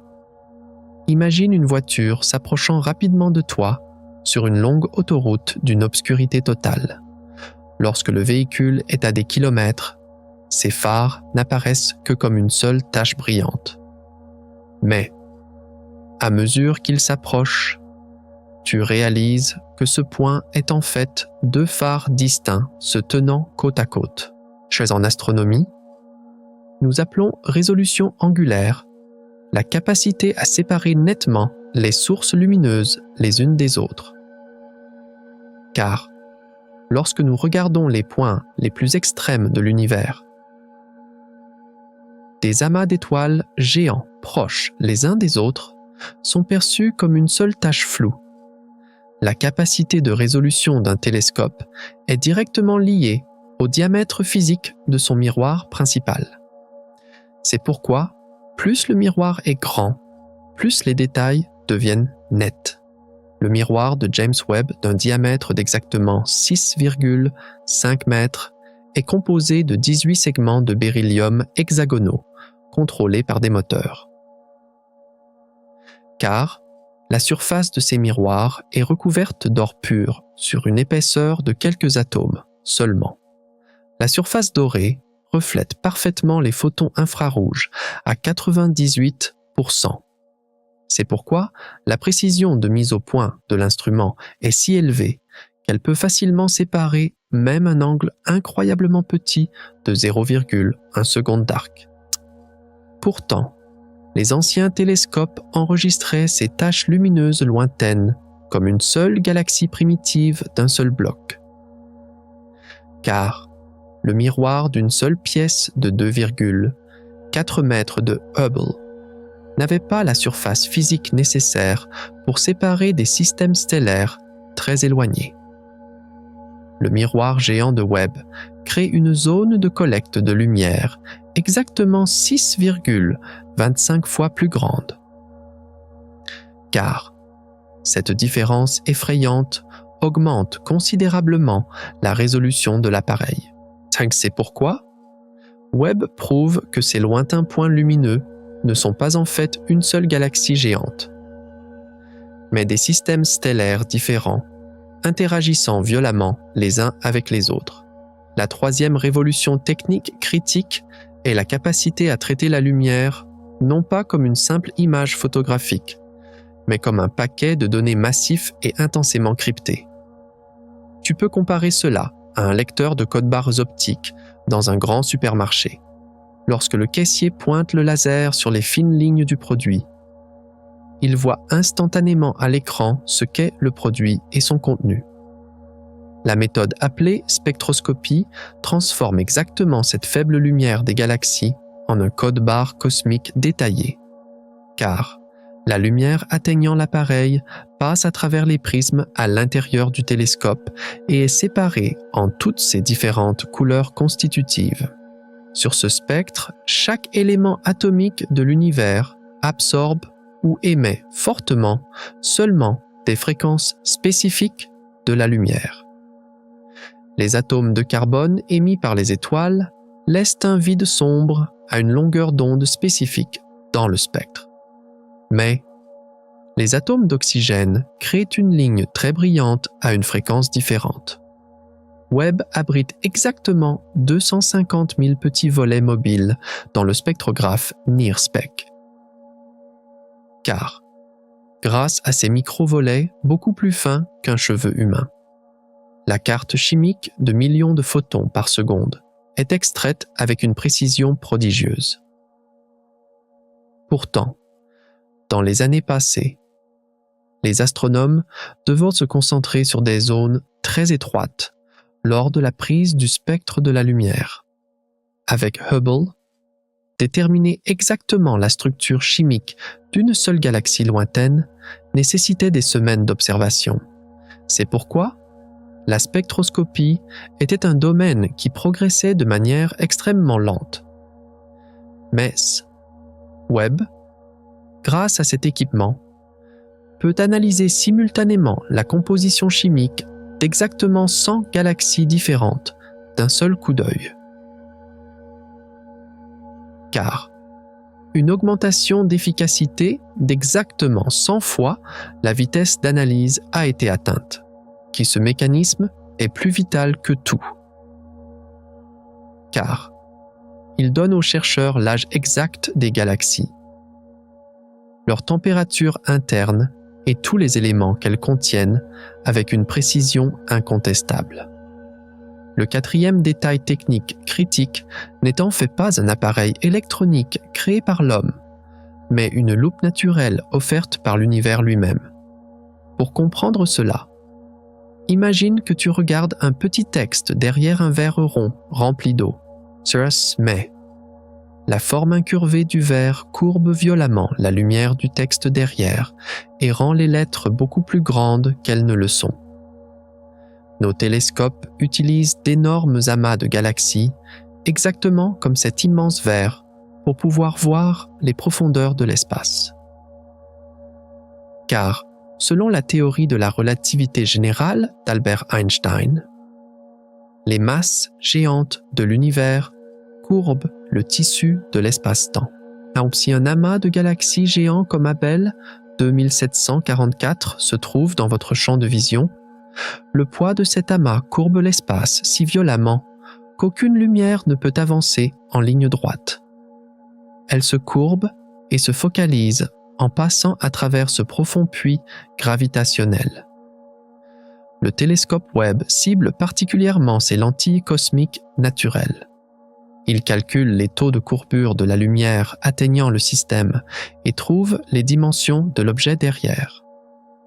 imagine une voiture s'approchant rapidement de toi sur une longue autoroute d'une obscurité totale. Lorsque le véhicule est à des kilomètres, ses phares n'apparaissent que comme une seule tache brillante. Mais, à mesure qu'il s'approche, tu réalises que ce point est en fait deux phares distincts se tenant côte à côte. En astronomie, nous appelons résolution angulaire la capacité à séparer nettement les sources lumineuses les unes des autres. Car, lorsque nous regardons les points les plus extrêmes de l'univers, des amas d'étoiles géants proches les uns des autres sont perçus comme une seule tache floue. La capacité de résolution d'un télescope est directement liée au diamètre physique de son miroir principal. C'est pourquoi, plus le miroir est grand, plus les détails deviennent nets. Le miroir de James Webb d'un diamètre d'exactement 6,5 mètres est composé de 18 segments de beryllium hexagonaux, contrôlés par des moteurs. Car la surface de ces miroirs est recouverte d'or pur sur une épaisseur de quelques atomes seulement. La surface dorée reflète parfaitement les photons infrarouges à 98%. C'est pourquoi la précision de mise au point de l'instrument est si élevée qu'elle peut facilement séparer même un angle incroyablement petit de 0,1 seconde d'arc. Pourtant, les anciens télescopes enregistraient ces taches lumineuses lointaines comme une seule galaxie primitive d'un seul bloc. Car le miroir d'une seule pièce de 2,4 mètres de Hubble n'avait pas la surface physique nécessaire pour séparer des systèmes stellaires très éloignés. Le miroir géant de Webb crée une zone de collecte de lumière exactement 6,25 fois plus grande. Car cette différence effrayante augmente considérablement la résolution de l'appareil. C'est pourquoi Webb prouve que ces lointains points lumineux ne sont pas en fait une seule galaxie géante, mais des systèmes stellaires différents, interagissant violemment les uns avec les autres. La troisième révolution technique critique est la capacité à traiter la lumière non pas comme une simple image photographique, mais comme un paquet de données massifs et intensément cryptés. Tu peux comparer cela à un lecteur de codes-barres optiques dans un grand supermarché. Lorsque le caissier pointe le laser sur les fines lignes du produit, il voit instantanément à l'écran ce qu'est le produit et son contenu. La méthode appelée spectroscopie transforme exactement cette faible lumière des galaxies en un code-barre cosmique détaillé. Car la lumière atteignant l'appareil passe à travers les prismes à l'intérieur du télescope et est séparée en toutes ses différentes couleurs constitutives. Sur ce spectre, chaque élément atomique de l'univers absorbe ou émet fortement seulement des fréquences spécifiques de la lumière. Les atomes de carbone émis par les étoiles laissent un vide sombre à une longueur d'onde spécifique dans le spectre. Mais les atomes d'oxygène créent une ligne très brillante à une fréquence différente. Webb abrite exactement 250 000 petits volets mobiles dans le spectrographe NIRSPEC. Car, grâce à ces micro-volets beaucoup plus fins qu'un cheveu humain, la carte chimique de millions de photons par seconde est extraite avec une précision prodigieuse. Pourtant, dans les années passées, les astronomes devaient se concentrer sur des zones très étroites lors de la prise du spectre de la lumière. Avec Hubble, déterminer exactement la structure chimique d'une seule galaxie lointaine nécessitait des semaines d'observation. C'est pourquoi la spectroscopie était un domaine qui progressait de manière extrêmement lente. Mais Webb, grâce à cet équipement, peut analyser simultanément la composition chimique d'exactement 100 galaxies différentes d'un seul coup d'œil. Car une augmentation d'efficacité d'exactement 100 fois la vitesse d'analyse a été atteinte, qui ce mécanisme est plus vital que tout. Car il donne aux chercheurs l'âge exact des galaxies, leur température interne et tous les éléments qu'elles contiennent avec une précision incontestable. Le quatrième détail technique critique n'est en fait pas un appareil électronique créé par l'homme, mais une loupe naturelle offerte par l'univers lui-même. Pour comprendre cela, imagine que tu regardes un petit texte derrière un verre rond rempli d'eau. Mais la forme incurvée du verre courbe violemment la lumière du texte derrière et rend les lettres beaucoup plus grandes qu'elles ne le sont. Nos télescopes utilisent d'énormes amas de galaxies, exactement comme cet immense verre, pour pouvoir voir les profondeurs de l'espace. Car, selon la théorie de la relativité générale d'Albert Einstein, les masses géantes de l'univers courbent le tissu de l'espace-temps. Si un amas de galaxies géants comme Abell 2744 se trouve dans votre champ de vision, le poids de cet amas courbe l'espace si violemment qu'aucune lumière ne peut avancer en ligne droite. Elle se courbe et se focalise en passant à travers ce profond puits gravitationnel. Le télescope Webb cible particulièrement ces lentilles cosmiques naturelles. Il calcule les taux de courbure de la lumière atteignant le système et trouve les dimensions de l'objet derrière.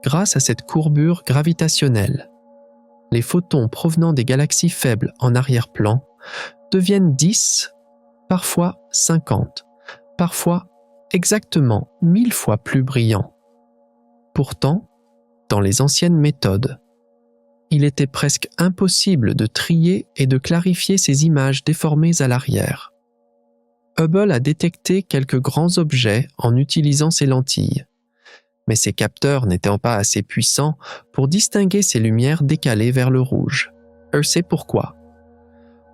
Grâce à cette courbure gravitationnelle, les photons provenant des galaxies faibles en arrière-plan deviennent 10, parfois 50, parfois exactement 1000 fois plus brillants. Pourtant, dans les anciennes méthodes, il était presque impossible de trier et de clarifier ces images déformées à l'arrière. Hubble a détecté quelques grands objets en utilisant ces lentilles, mais ces capteurs n'étant pas assez puissants pour distinguer ces lumières décalées vers le rouge. C'est pourquoi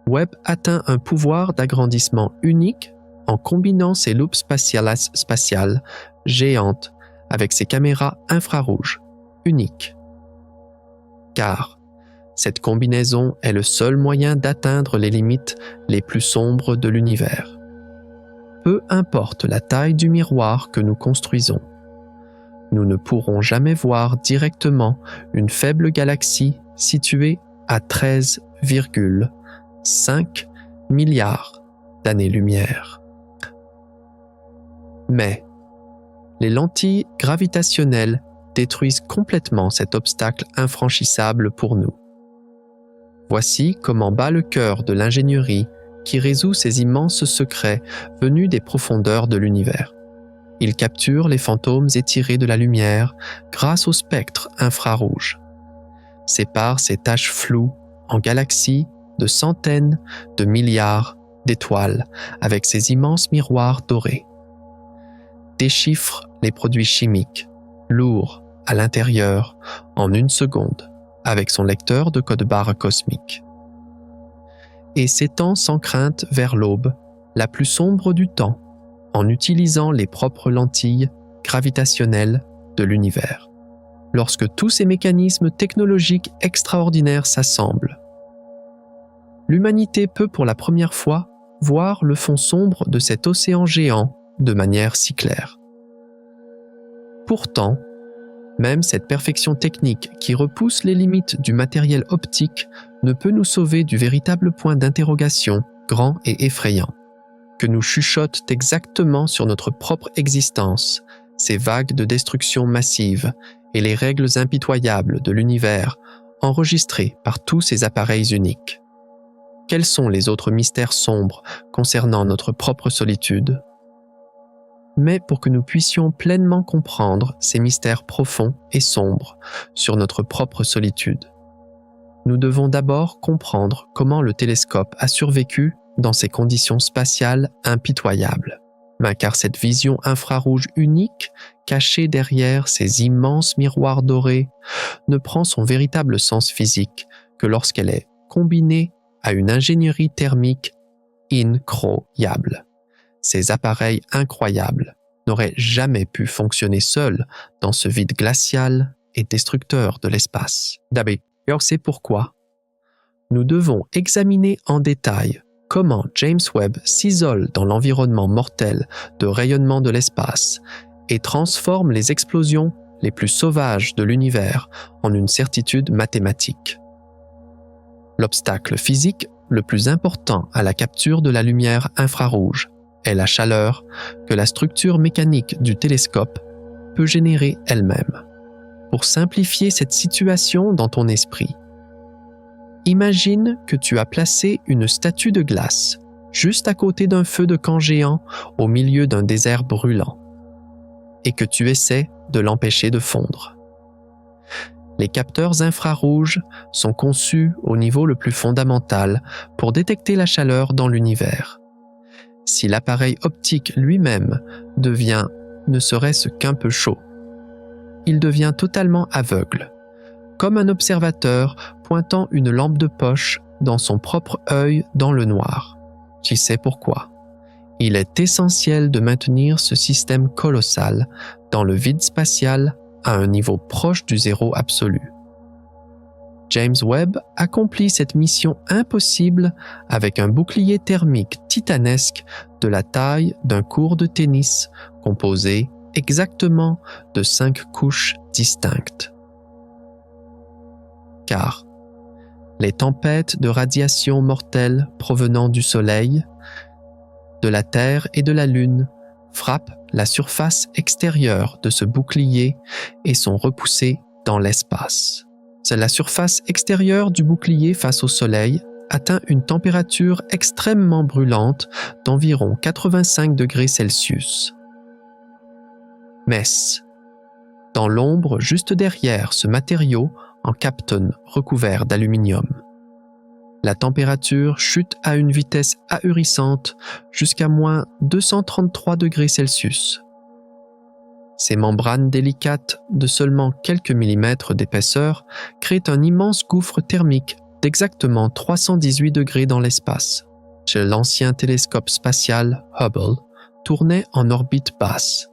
Webb atteint un pouvoir d'agrandissement unique en combinant ses loupes spatiales géantes avec ses caméras infrarouges uniques. Car cette combinaison est le seul moyen d'atteindre les limites les plus sombres de l'univers. Peu importe la taille du miroir que nous construisons, nous ne pourrons jamais voir directement une faible galaxie située à 13,5 milliards d'années-lumière. Mais les lentilles gravitationnelles détruisent complètement cet obstacle infranchissable pour nous. Voici comment bat le cœur de l'ingénierie qui résout ces immenses secrets venus des profondeurs de l'univers. Il capture les fantômes étirés de la lumière grâce au spectre infrarouge, sépare ces taches floues en galaxies de centaines de milliards d'étoiles avec ces immenses miroirs dorés, déchiffre les produits chimiques, lourds à l'intérieur, en une seconde, avec son lecteur de code-barre cosmique, et s'étend sans crainte vers l'aube, la plus sombre du temps, en utilisant les propres lentilles gravitationnelles de l'univers. Lorsque tous ces mécanismes technologiques extraordinaires s'assemblent, l'humanité peut pour la première fois voir le fond sombre de cet océan géant de manière si claire. Pourtant, même cette perfection technique qui repousse les limites du matériel optique ne peut nous sauver du véritable point d'interrogation grand et effrayant, que nous chuchotent exactement sur notre propre existence, ces vagues de destruction massive et les règles impitoyables de l'univers enregistrées par tous ces appareils uniques. Quels sont les autres mystères sombres concernant notre propre solitude? Mais pour que nous puissions pleinement comprendre ces mystères profonds et sombres sur notre propre solitude, nous devons d'abord comprendre comment le télescope a survécu dans ces conditions spatiales impitoyables. Car cette vision infrarouge unique, cachée derrière ces immenses miroirs dorés, ne prend son véritable sens physique que lorsqu'elle est combinée à une ingénierie thermique incroyable. Ces appareils incroyables n'auraient jamais pu fonctionner seuls dans ce vide glacial et destructeur de l'espace. D'ailleurs, c'est pourquoi nous devons examiner en détail comment James Webb s'isole dans l'environnement mortel de rayonnement de l'espace et transforme les explosions les plus sauvages de l'univers en une certitude mathématique. L'obstacle physique le plus important à la capture de la lumière infrarouge est la chaleur que la structure mécanique du télescope peut générer elle-même. Pour simplifier cette situation dans ton esprit, imagine que tu as placé une statue de glace juste à côté d'un feu de camp géant au milieu d'un désert brûlant et que tu essaies de l'empêcher de fondre. Les capteurs infrarouges sont conçus au niveau le plus fondamental pour détecter la chaleur dans l'univers. Si l'appareil optique lui-même devient ne serait-ce qu'un peu chaud, il devient totalement aveugle, comme un observateur pointant une lampe de poche dans son propre œil dans le noir. Tu sais pourquoi. Il est essentiel de maintenir ce système colossal dans le vide spatial à un niveau proche du zéro absolu. James Webb accomplit cette mission impossible avec un bouclier thermique titanesque de la taille d'un court de tennis composé exactement de 5 couches distinctes. Car les tempêtes de radiation mortelle provenant du Soleil, de la Terre et de la Lune frappent la surface extérieure de ce bouclier et sont repoussées dans l'espace. La surface extérieure du bouclier face au Soleil atteint une température extrêmement brûlante d'environ 85 degrés Celsius. Mais, dans l'ombre juste derrière ce matériau en kapton recouvert d'aluminium, la température chute à une vitesse ahurissante jusqu'à moins 233 degrés Celsius. Ces membranes délicates de seulement quelques millimètres d'épaisseur créent un immense gouffre thermique d'exactement 318 degrés dans l'espace. L'ancien télescope spatial Hubble tournait en orbite basse,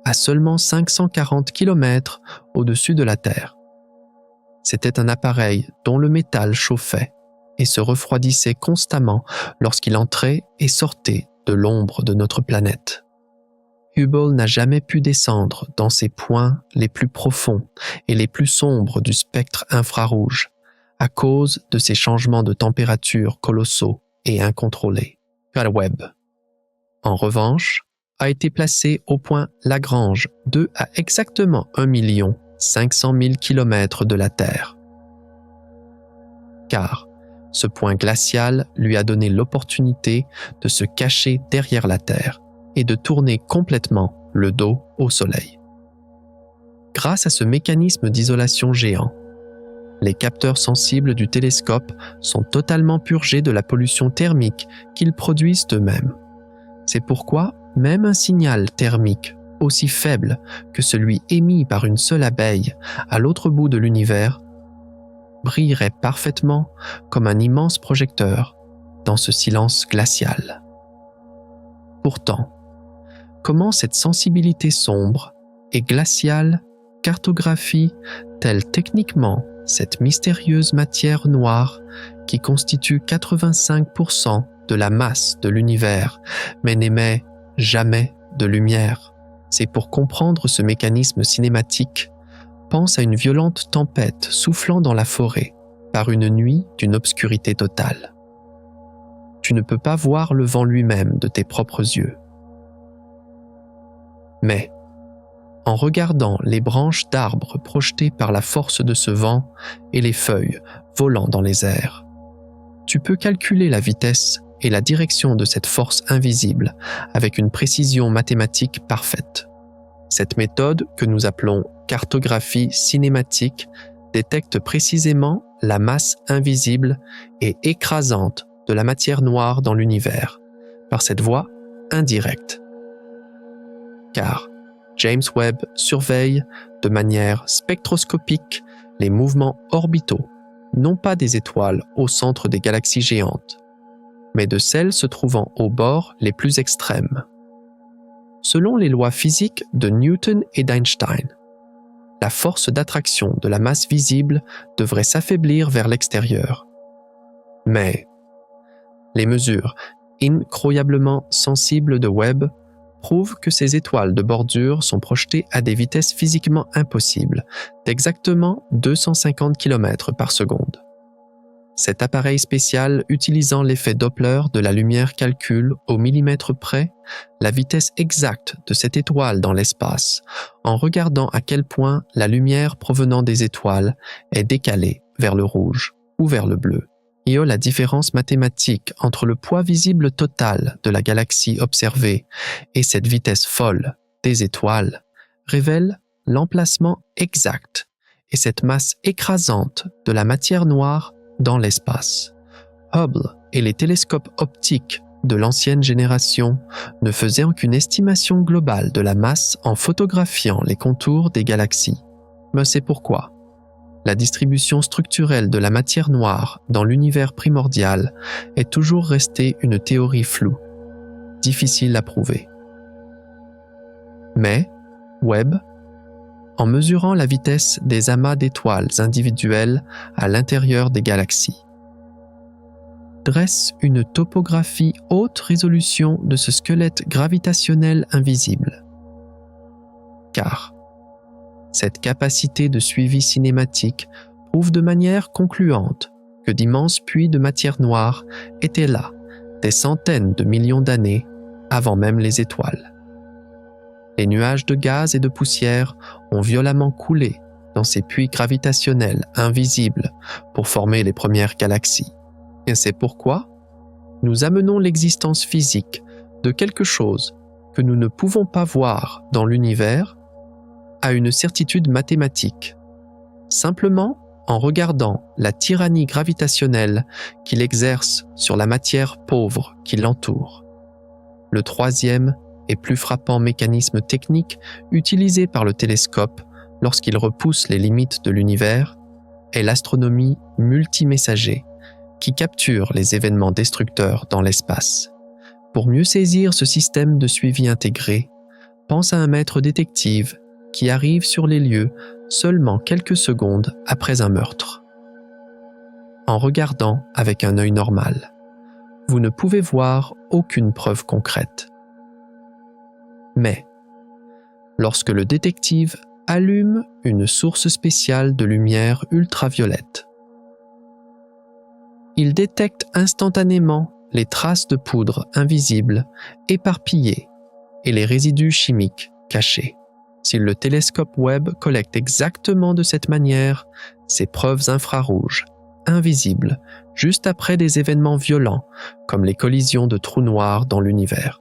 à seulement 540 km au-dessus de la Terre. C'était un appareil dont le métal chauffait et se refroidissait constamment lorsqu'il entrait et sortait de l'ombre de notre planète. Hubble n'a jamais pu descendre dans ces points les plus profonds et les plus sombres du spectre infrarouge à cause de ces changements de température colossaux et incontrôlés. Webb. En revanche, a été placé au point Lagrange, à exactement 1 500 000 km de la Terre. Car ce point glacial lui a donné l'opportunité de se cacher derrière la Terre et de tourner complètement le dos au Soleil. Grâce à ce mécanisme d'isolation géant, les capteurs sensibles du télescope sont totalement purgés de la pollution thermique qu'ils produisent eux-mêmes. C'est pourquoi même un signal thermique aussi faible que celui émis par une seule abeille à l'autre bout de l'univers brillerait parfaitement comme un immense projecteur dans ce silence glacial. Pourtant, comment cette sensibilité sombre et glaciale cartographie-t-elle techniquement cette mystérieuse matière noire qui constitue 85% de la masse de l'univers, mais n'émet jamais de lumière? C'est pour comprendre ce mécanisme cinématique, pense à une violente tempête soufflant dans la forêt par une nuit d'une obscurité totale. Tu ne peux pas voir le vent lui-même de tes propres yeux. Mais, en regardant les branches d'arbres projetées par la force de ce vent et les feuilles volant dans les airs, tu peux calculer la vitesse et la direction de cette force invisible avec une précision mathématique parfaite. Cette méthode, que nous appelons cartographie cinématique, détecte précisément la masse invisible et écrasante de la matière noire dans l'univers, par cette voie indirecte. Car James Webb surveille de manière spectroscopique les mouvements orbitaux, non pas des étoiles au centre des galaxies géantes, mais de celles se trouvant aux bords les plus extrêmes. Selon les lois physiques de Newton et d'Einstein, la force d'attraction de la masse visible devrait s'affaiblir vers l'extérieur. Mais les mesures incroyablement sensibles de Webb prouvent que ces étoiles de bordure sont projetées à des vitesses physiquement impossibles, d'exactement 250 km par seconde. Cet appareil spécial utilisant l'effet Doppler de la lumière calcule au millimètre près la vitesse exacte de cette étoile dans l'espace, en regardant à quel point la lumière provenant des étoiles est décalée vers le rouge ou vers le bleu. Et la différence mathématique entre le poids visible total de la galaxie observée et cette vitesse folle des étoiles révèle l'emplacement exact et cette masse écrasante de la matière noire dans l'espace. Hubble et les télescopes optiques de l'ancienne génération ne faisaient aucune estimation globale de la masse en photographiant les contours des galaxies. Mais c'est pourquoi la distribution structurelle de la matière noire dans l'univers primordial est toujours restée une théorie floue, difficile à prouver. Mais Webb, en mesurant la vitesse des amas d'étoiles individuelles à l'intérieur des galaxies, dresse une topographie haute résolution de ce squelette gravitationnel invisible. Car cette capacité de suivi cinématique prouve de manière concluante que d'immenses puits de matière noire étaient là des centaines de millions d'années avant même les étoiles. Les nuages de gaz et de poussière ont violemment coulé dans ces puits gravitationnels invisibles pour former les premières galaxies. Et c'est pourquoi nous amenons l'existence physique de quelque chose que nous ne pouvons pas voir dans l'univers à une certitude mathématique, simplement en regardant la tyrannie gravitationnelle qu'il exerce sur la matière pauvre qui l'entoure. Le troisième et plus frappant mécanisme technique utilisé par le télescope lorsqu'il repousse les limites de l'univers est l'astronomie multimessager qui capture les événements destructeurs dans l'espace. Pour mieux saisir ce système de suivi intégré, pense à un maître détective qui arrive sur les lieux seulement quelques secondes après un meurtre. En regardant avec un œil normal, vous ne pouvez voir aucune preuve concrète. Mais, lorsque le détective allume une source spéciale de lumière ultraviolette, il détecte instantanément les traces de poudre invisibles éparpillées et les résidus chimiques cachés. Si le télescope Webb collecte exactement de cette manière ces preuves infrarouges, invisibles, juste après des événements violents, comme les collisions de trous noirs dans l'univers,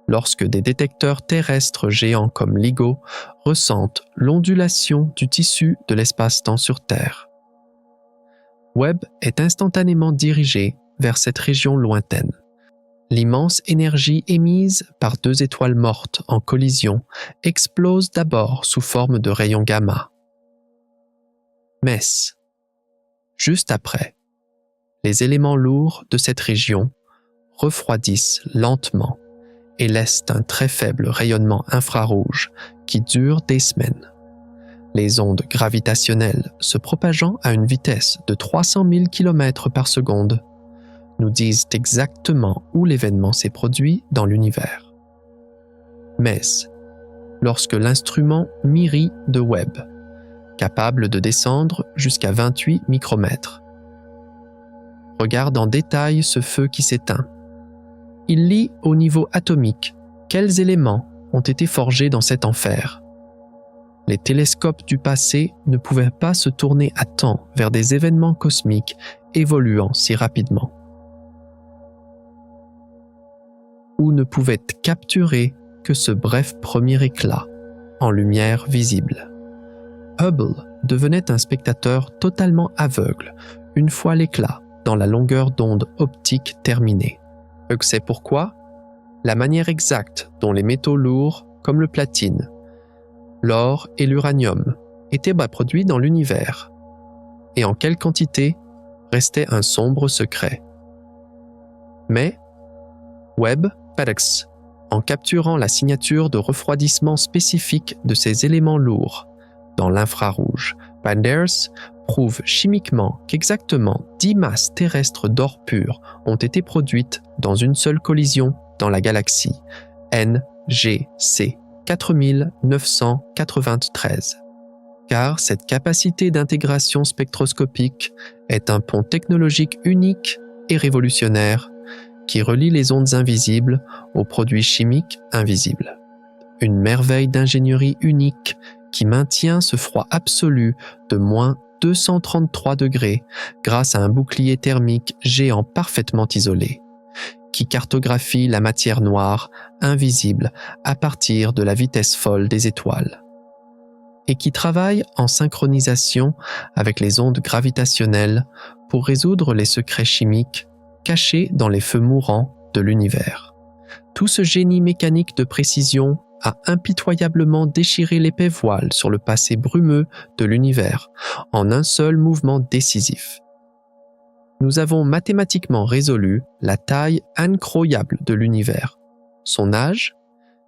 lorsque des détecteurs terrestres géants comme LIGO ressentent l'ondulation du tissu de l'espace-temps sur Terre. Webb est instantanément dirigé vers cette région lointaine. L'immense énergie émise par deux étoiles mortes en collision explose d'abord sous forme de rayons gamma. MESS. Juste après, les éléments lourds de cette région refroidissent lentement et laissent un très faible rayonnement infrarouge qui dure des semaines. Les ondes gravitationnelles se propageant à une vitesse de 300 000 km par seconde nous disent exactement où l'événement s'est produit dans l'univers. MESS, lorsque l'instrument MIRI de Webb, capable de descendre jusqu'à 28 micromètres, regarde en détail ce feu qui s'éteint. Il lit au niveau atomique quels éléments ont été forgés dans cet enfer. Les télescopes du passé ne pouvaient pas se tourner à temps vers des événements cosmiques évoluant si rapidement, ou ne pouvaient capturer que ce bref premier éclat en lumière visible. Hubble devenait un spectateur totalement aveugle une fois l'éclat dans la longueur d'onde optique terminée. C'est pourquoi la manière exacte dont les métaux lourds, comme le platine, l'or et l'uranium, étaient produits dans l'univers, et en quelle quantité restait un sombre secret. Mais Webb, FedEx, en capturant la signature de refroidissement spécifique de ces éléments lourds dans l'infrarouge, Panders prouve chimiquement qu'exactement 10 masses terrestres d'or pur ont été produites dans une seule collision dans la galaxie NGC 4993. Car cette capacité d'intégration spectroscopique est un pont technologique unique et révolutionnaire qui relie les ondes invisibles aux produits chimiques invisibles. Une merveille d'ingénierie unique qui maintient ce froid absolu de moins 233 degrés grâce à un bouclier thermique géant parfaitement isolé, qui cartographie la matière noire invisible à partir de la vitesse folle des étoiles, et qui travaille en synchronisation avec les ondes gravitationnelles pour résoudre les secrets chimiques cachés dans les feux mourants de l'univers. Tout ce génie mécanique de précision a impitoyablement déchiré l'épais voile sur le passé brumeux de l'univers en un seul mouvement décisif. Nous avons mathématiquement résolu la taille incroyable de l'univers, son âge,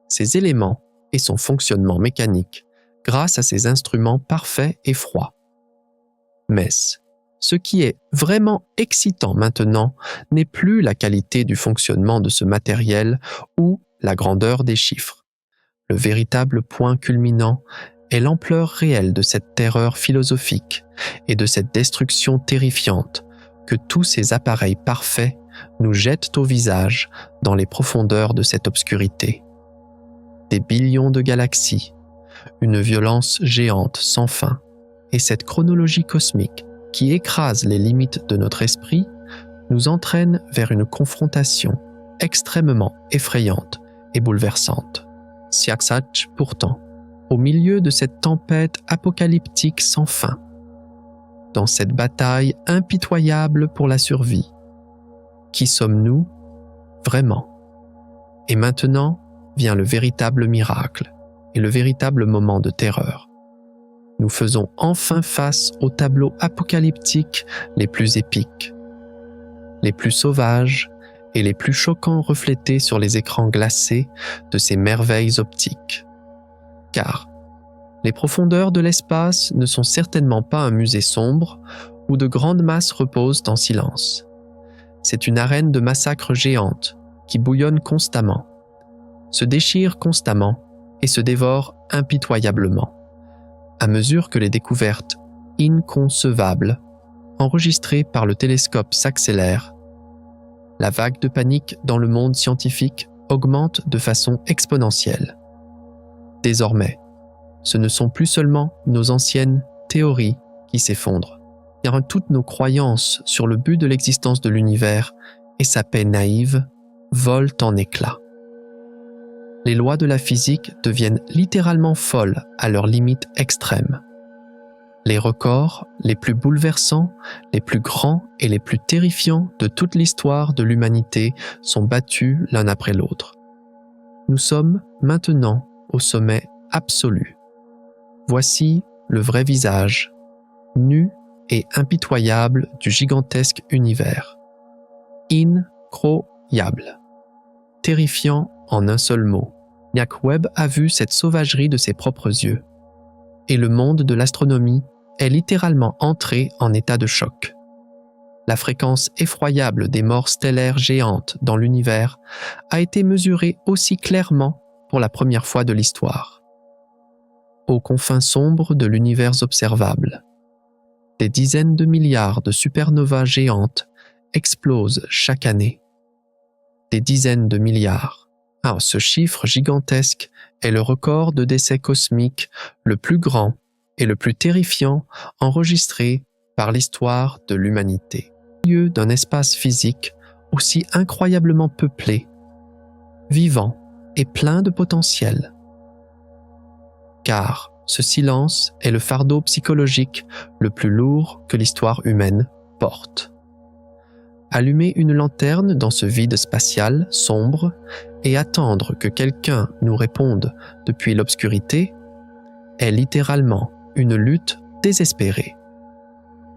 ses éléments et son fonctionnement mécanique grâce à ces instruments parfaits et froids. Mais ce qui est vraiment excitant maintenant n'est plus la qualité du fonctionnement de ce matériel ou la grandeur des chiffres. Le véritable point culminant est l'ampleur réelle de cette terreur philosophique et de cette destruction terrifiante que tous ces appareils parfaits nous jettent au visage dans les profondeurs de cette obscurité. Des billions de galaxies, une violence géante sans fin, et cette chronologie cosmique qui écrase les limites de notre esprit nous entraîne vers une confrontation extrêmement effrayante et bouleversante. Siaksach, pourtant, au milieu de cette tempête apocalyptique sans fin, dans cette bataille impitoyable pour la survie. Qui sommes-nous vraiment? Et maintenant vient le véritable miracle et le véritable moment de terreur. Nous faisons enfin face aux tableaux apocalyptiques les plus épiques, les plus sauvages et les plus choquants reflétés sur les écrans glacés de ces merveilles optiques. Car les profondeurs de l'espace ne sont certainement pas un musée sombre où de grandes masses reposent en silence. C'est une arène de massacres géante qui bouillonne constamment, se déchire constamment et se dévore impitoyablement, à mesure que les découvertes inconcevables enregistrées par le télescope s'accélèrent. La vague de panique dans le monde scientifique augmente de façon exponentielle. Désormais, ce ne sont plus seulement nos anciennes théories qui s'effondrent, car toutes nos croyances sur le but de l'existence de l'univers et sa paix naïve volent en éclats. Les lois de la physique deviennent littéralement folles à leurs limites extrêmes. Les records les plus bouleversants, les plus grands et les plus terrifiants de toute l'histoire de l'humanité sont battus l'un après l'autre. Nous sommes maintenant au sommet absolu. Voici le vrai visage, nu et impitoyable du gigantesque univers. Incroyable. Terrifiant en un seul mot. Jack Webb a vu cette sauvagerie de ses propres yeux. Et le monde de l'astronomie est littéralement entré en état de choc. La fréquence effroyable des morts stellaires géantes dans l'univers a été mesurée aussi clairement pour la première fois de l'histoire. Aux confins sombres de l'univers observable, des dizaines de milliards de supernovas géantes explosent chaque année. Des dizaines de milliards. Ce chiffre gigantesque est le record de décès cosmiques le plus grand et le plus terrifiant enregistré par l'histoire de l'humanité. Au milieu d'un espace physique aussi incroyablement peuplé, vivant et plein de potentiel. Car ce silence est le fardeau psychologique le plus lourd que l'histoire humaine porte. Allumer une lanterne dans ce vide spatial sombre et attendre que quelqu'un nous réponde depuis l'obscurité est littéralement une lutte désespérée.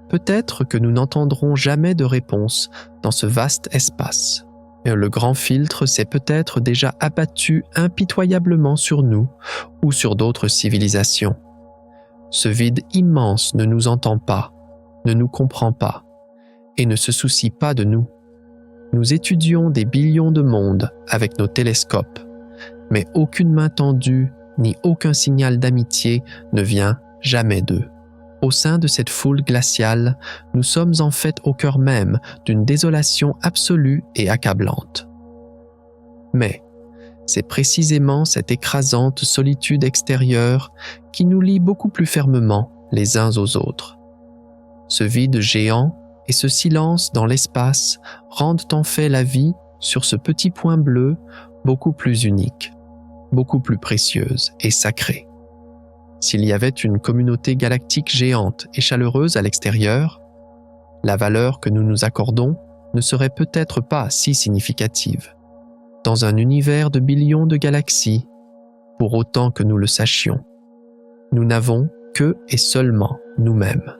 Peut-être que nous n'entendrons jamais de réponse dans ce vaste espace. Le grand filtre s'est peut-être déjà abattu impitoyablement sur nous ou sur d'autres civilisations. Ce vide immense ne nous entend pas, ne nous comprend pas et ne se soucie pas de nous. Nous étudions des billions de mondes avec nos télescopes, mais aucune main tendue ni aucun signal d'amitié ne vient jamais d'eux. Au sein de cette foule glaciale, nous sommes en fait au cœur même d'une désolation absolue et accablante. Mais c'est précisément cette écrasante solitude extérieure qui nous lie beaucoup plus fermement les uns aux autres. Ce vide géant et ce silence dans l'espace rendent en fait la vie sur ce petit point bleu beaucoup plus unique, beaucoup plus précieuse et sacrée. S'il y avait une communauté galactique géante et chaleureuse à l'extérieur, la valeur que nous nous accordons ne serait peut-être pas si significative. Dans un univers de billions de galaxies, pour autant que nous le sachions, nous n'avons que et seulement nous-mêmes.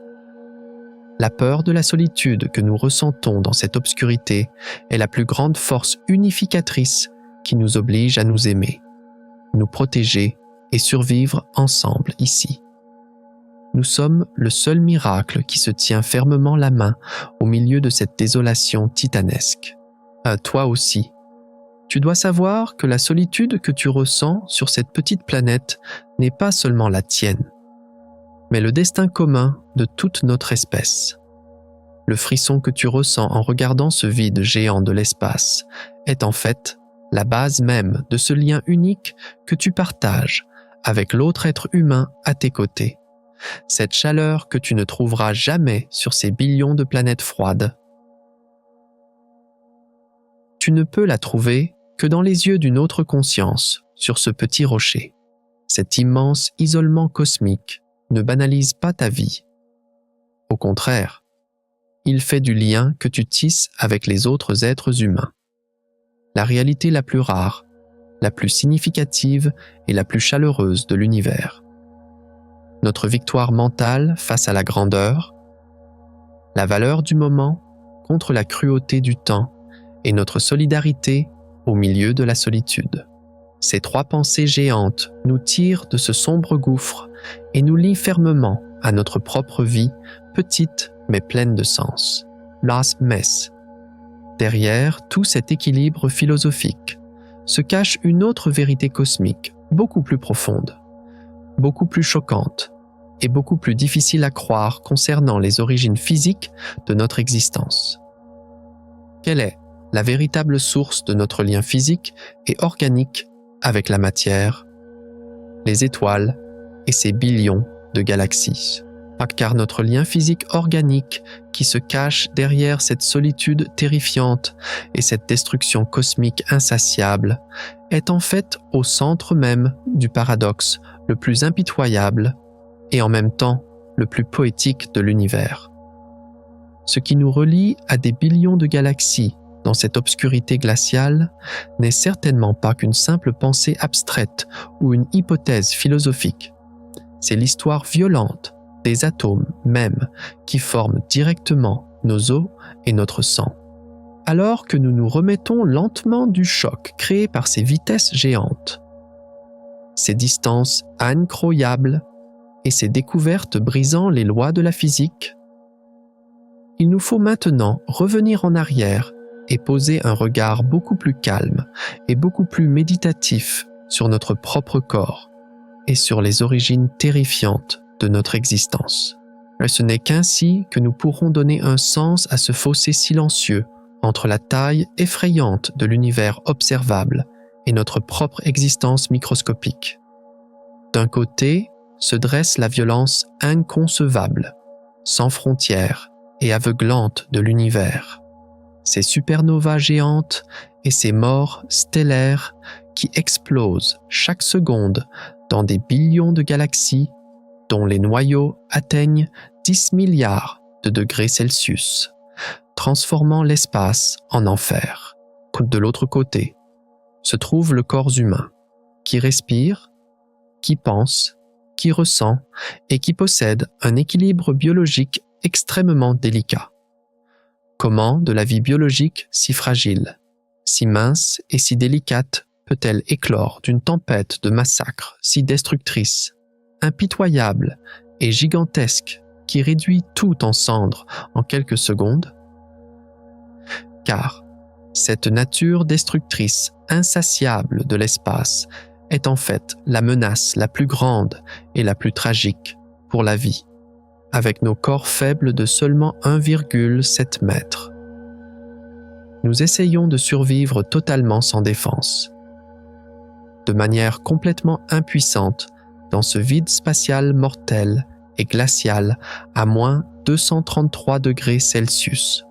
La peur de la solitude que nous ressentons dans cette obscurité est la plus grande force unificatrice qui nous oblige à nous aimer, nous protéger et survivre ensemble ici. Nous sommes le seul miracle qui se tient fermement la main au milieu de cette désolation titanesque. Toi aussi. Tu dois savoir que la solitude que tu ressens sur cette petite planète n'est pas seulement la tienne, mais le destin commun de toute notre espèce. Le frisson que tu ressens en regardant ce vide géant de l'espace est en fait la base même de ce lien unique que tu partages avec l'autre être humain à tes côtés. Cette chaleur que tu ne trouveras jamais sur ces billions de planètes froides. Tu ne peux la trouver que dans les yeux d'une autre conscience sur ce petit rocher. Cet immense isolement cosmique ne banalise pas ta vie. Au contraire, il fait du lien que tu tisses avec les autres êtres humains. La réalité la plus rare, la plus significative et la plus chaleureuse de l'univers. Notre victoire mentale face à la grandeur, la valeur du moment contre la cruauté du temps et notre solidarité au milieu de la solitude. Ces trois pensées géantes nous tirent de ce sombre gouffre et nous lient fermement à notre propre vie, petite mais pleine de sens. Las Mess. Derrière tout cet équilibre philosophique se cache une autre vérité cosmique, beaucoup plus profonde, beaucoup plus choquante et beaucoup plus difficile à croire concernant les origines physiques de notre existence. Quelle est, la véritable source de notre lien physique et organique avec la matière, les étoiles et ces billions de galaxies. Car notre lien physique organique qui se cache derrière cette solitude terrifiante et cette destruction cosmique insatiable est en fait au centre même du paradoxe le plus impitoyable et en même temps le plus poétique de l'univers. Ce qui nous relie à des billions de galaxies dans cette obscurité glaciale n'est certainement pas qu'une simple pensée abstraite ou une hypothèse philosophique. C'est l'histoire violente des atomes mêmes qui forment directement nos os et notre sang. Alors que nous nous remettons lentement du choc créé par ces vitesses géantes, ces distances incroyables et ces découvertes brisant les lois de la physique, il nous faut maintenant revenir en arrière et poser un regard beaucoup plus calme et beaucoup plus méditatif sur notre propre corps et sur les origines terrifiantes de notre existence. Ce n'est qu'ainsi que nous pourrons donner un sens à ce fossé silencieux entre la taille effrayante de l'univers observable et notre propre existence microscopique. D'un côté se dresse la violence inconcevable, sans frontières et aveuglante de l'univers, ces supernovas géantes et ces morts stellaires qui explosent chaque seconde dans des billions de galaxies dont les noyaux atteignent 10 milliards de degrés Celsius, transformant l'espace en enfer. De l'autre côté se trouve le corps humain, qui respire, qui pense, qui ressent et qui possède un équilibre biologique extrêmement délicat. Comment de la vie biologique si fragile, si mince et si délicate peut-elle éclore d'une tempête de massacres si destructrice, impitoyable et gigantesque qui réduit tout en cendres en quelques secondes? Car cette nature destructrice insatiable de l'espace est en fait la menace la plus grande et la plus tragique pour la vie, avec nos corps faibles de seulement 1,7 mètre. Nous essayons de survivre totalement sans défense, de manière complètement impuissante dans ce vide spatial mortel et glacial à moins 233 degrés Celsius.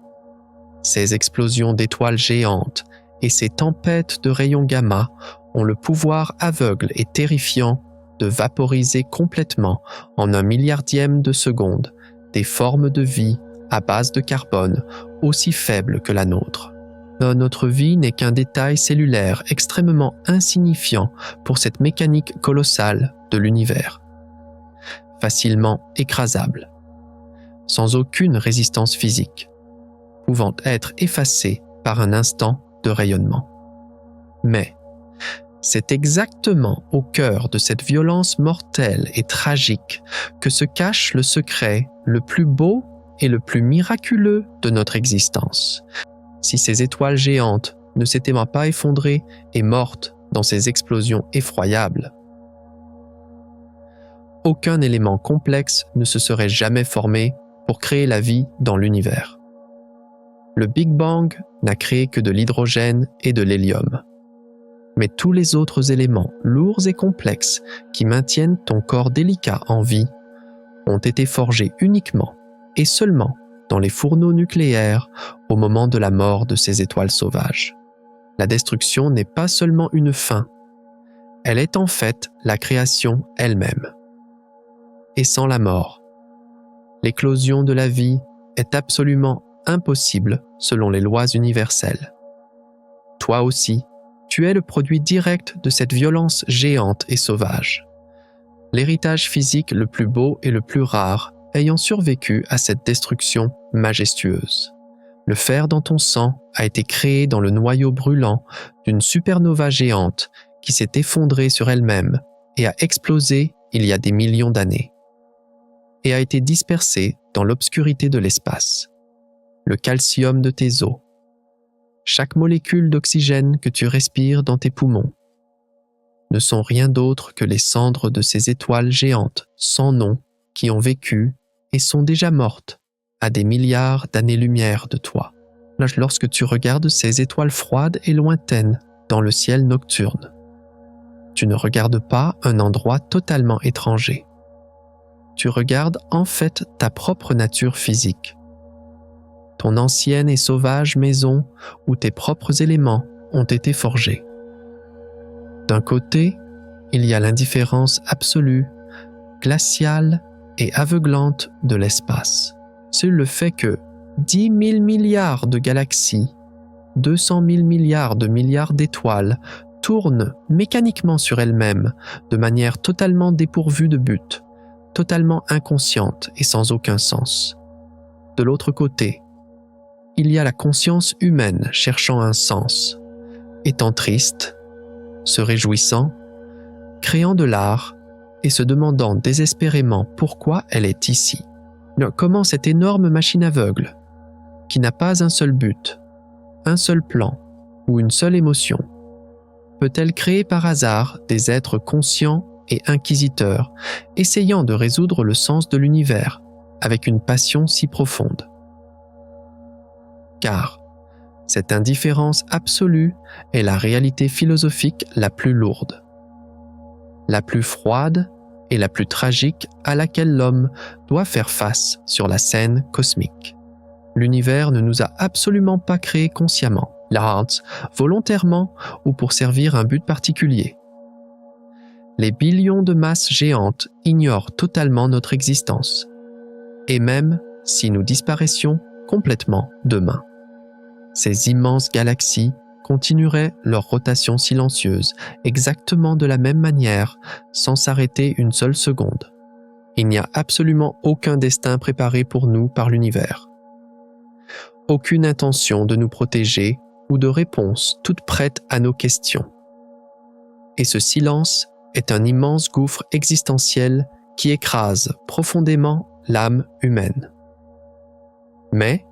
Ces explosions d'étoiles géantes et ces tempêtes de rayons gamma ont le pouvoir aveugle et terrifiant de vaporiser complètement en 1 milliardième de seconde des formes de vie à base de carbone aussi faibles que la nôtre. Notre vie n'est qu'un détail cellulaire extrêmement insignifiant pour cette mécanique colossale de l'univers, facilement écrasable, sans aucune résistance physique, pouvant être effacée par un instant de rayonnement. Mais c'est exactement au cœur de cette violence mortelle et tragique que se cache le secret le plus beau et le plus miraculeux de notre existence. Si ces étoiles géantes ne s'étaient pas effondrées et mortes dans ces explosions effroyables, aucun élément complexe ne se serait jamais formé pour créer la vie dans l'univers. Le Big Bang n'a créé que de l'hydrogène et de l'hélium. Mais tous les autres éléments lourds et complexes qui maintiennent ton corps délicat en vie ont été forgés uniquement et seulement dans les fourneaux nucléaires au moment de la mort de ces étoiles sauvages. La destruction n'est pas seulement une fin, elle est en fait la création elle-même. Et sans la mort, l'éclosion de la vie est absolument impossible selon les lois universelles. Toi aussi, tu es le produit direct de cette violence géante et sauvage. L'héritage physique le plus beau et le plus rare ayant survécu à cette destruction majestueuse. Le fer dans ton sang a été créé dans le noyau brûlant d'une supernova géante qui s'est effondrée sur elle-même et a explosé il y a des millions d'années, et a été dispersée dans l'obscurité de l'espace. Le calcium de tes os, chaque molécule d'oxygène que tu respires dans tes poumons, ne sont rien d'autre que les cendres de ces étoiles géantes sans nom qui ont vécu et sont déjà mortes à des milliards d'années-lumière de toi. lorsque tu regardes ces étoiles froides et lointaines dans le ciel nocturne. Tu ne regardes pas un endroit totalement étranger. Tu regardes en fait ta propre nature physique, ton ancienne et sauvage maison où tes propres éléments ont été forgés. D'un côté, il y a l'indifférence absolue, glaciale et aveuglante de l'espace. C'est le fait que 10 000 milliards de galaxies, 200 000 milliards d'étoiles tournent mécaniquement sur elles-mêmes de manière totalement dépourvue de but, totalement inconsciente et sans aucun sens. De l'autre côté, il y a la conscience humaine cherchant un sens, étant triste, se réjouissant, créant de l'art et se demandant désespérément pourquoi elle est ici. Comment cette énorme machine aveugle, qui n'a pas un seul but, un seul plan ou une seule émotion, peut-elle créer par hasard des êtres conscients et inquisiteurs, essayant de résoudre le sens de l'univers avec une passion si profonde? Car cette indifférence absolue est la réalité philosophique la plus lourde, la plus froide et la plus tragique à laquelle l'homme doit faire face sur la scène cosmique. L'univers ne nous a absolument pas créés consciemment, volontairement ou pour servir un but particulier. Les billions de masses géantes ignorent totalement notre existence, et même si nous disparaissions complètement demain. Ces immenses galaxies continueraient leur rotation silencieuse exactement de la même manière, sans s'arrêter une seule seconde. Il n'y a absolument aucun destin préparé pour nous par l'univers. Aucune intention de nous protéger ou de réponse toute prête à nos questions. Et ce silence est un immense gouffre existentiel qui écrase profondément l'âme humaine. Mais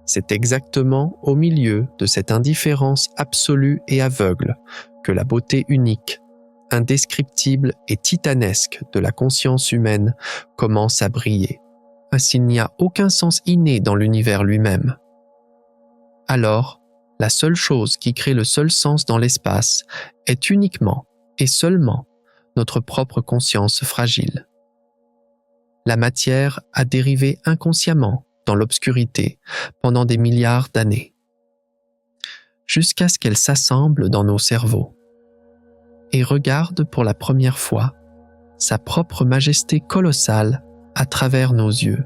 c'est exactement au milieu de cette indifférence absolue et aveugle que la beauté unique, indescriptible et titanesque de la conscience humaine commence à briller. S'il n'y a aucun sens inné dans l'univers lui-même, alors la seule chose qui crée le seul sens dans l'espace est uniquement et seulement notre propre conscience fragile. La matière a dérivé inconsciemment dans l'obscurité pendant des milliards d'années, jusqu'à ce qu'elle s'assemble dans nos cerveaux et regarde pour la première fois sa propre majesté colossale à travers nos yeux.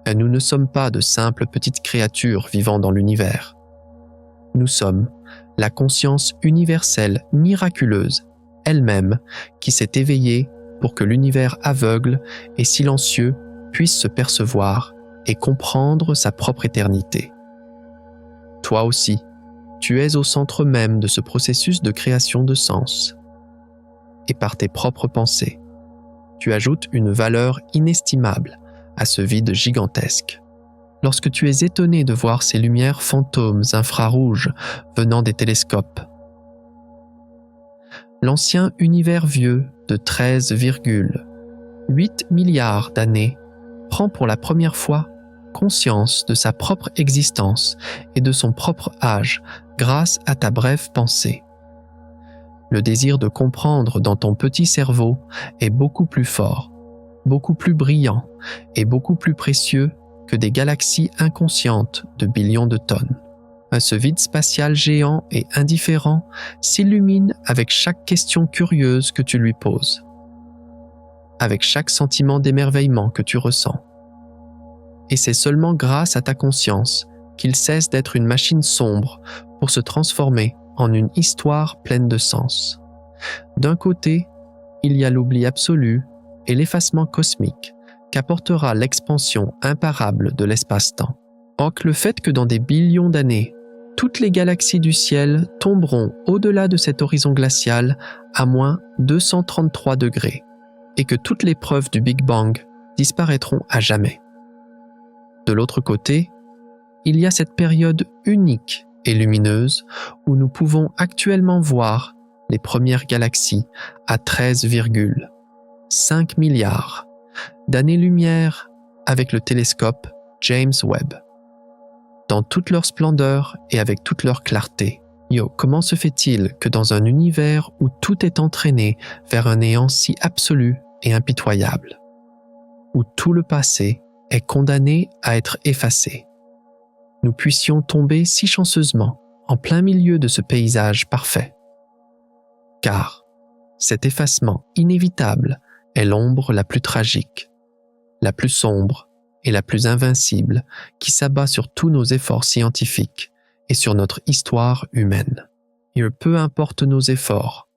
Et nous ne sommes pas de simples petites créatures vivant dans l'univers. Nous sommes la conscience universelle miraculeuse elle-même qui s'est éveillée pour que l'univers aveugle et silencieux puisse se percevoir et comprendre sa propre éternité. Toi aussi, tu es au centre même de ce processus de création de sens. Et par tes propres pensées, tu ajoutes une valeur inestimable à ce vide gigantesque. Lorsque tu es étonné de voir ces lumières fantômes infrarouges venant des télescopes, l'ancien univers vieux de 13,8 milliards d'années prend pour la première fois conscience de sa propre existence et de son propre âge grâce à ta brève pensée. Le désir de comprendre dans ton petit cerveau est beaucoup plus fort, beaucoup plus brillant et beaucoup plus précieux que des galaxies inconscientes de billions de tonnes. Ce vide spatial géant et indifférent s'illumine avec chaque question curieuse que tu lui poses, avec chaque sentiment d'émerveillement que tu ressens. Et c'est seulement grâce à ta conscience qu'il cesse d'être une machine sombre pour se transformer en une histoire pleine de sens. D'un côté, il y a l'oubli absolu et l'effacement cosmique qu'apportera l'expansion imparable de l'espace-temps. Or, le fait que dans des billions d'années, toutes les galaxies du ciel tomberont au-delà de cet horizon glacial à moins 233 degrés et que toutes les preuves du Big Bang disparaîtront à jamais. De l'autre côté, il y a cette période unique et lumineuse où nous pouvons actuellement voir les premières galaxies à 13,5 milliards d'années-lumière avec le télescope James Webb. dans toute leur splendeur et avec toute leur clarté. Yo, comment se fait-il que dans un univers où tout est entraîné vers un néant si absolu et impitoyable, où tout le passé est condamné à être effacé, nous puissions tomber si chanceusement en plein milieu de ce paysage parfait? Car cet effacement inévitable est l'ombre la plus tragique, la plus sombre et la plus invincible qui s'abat sur tous nos efforts scientifiques et sur notre histoire humaine. Et peu importe nos efforts,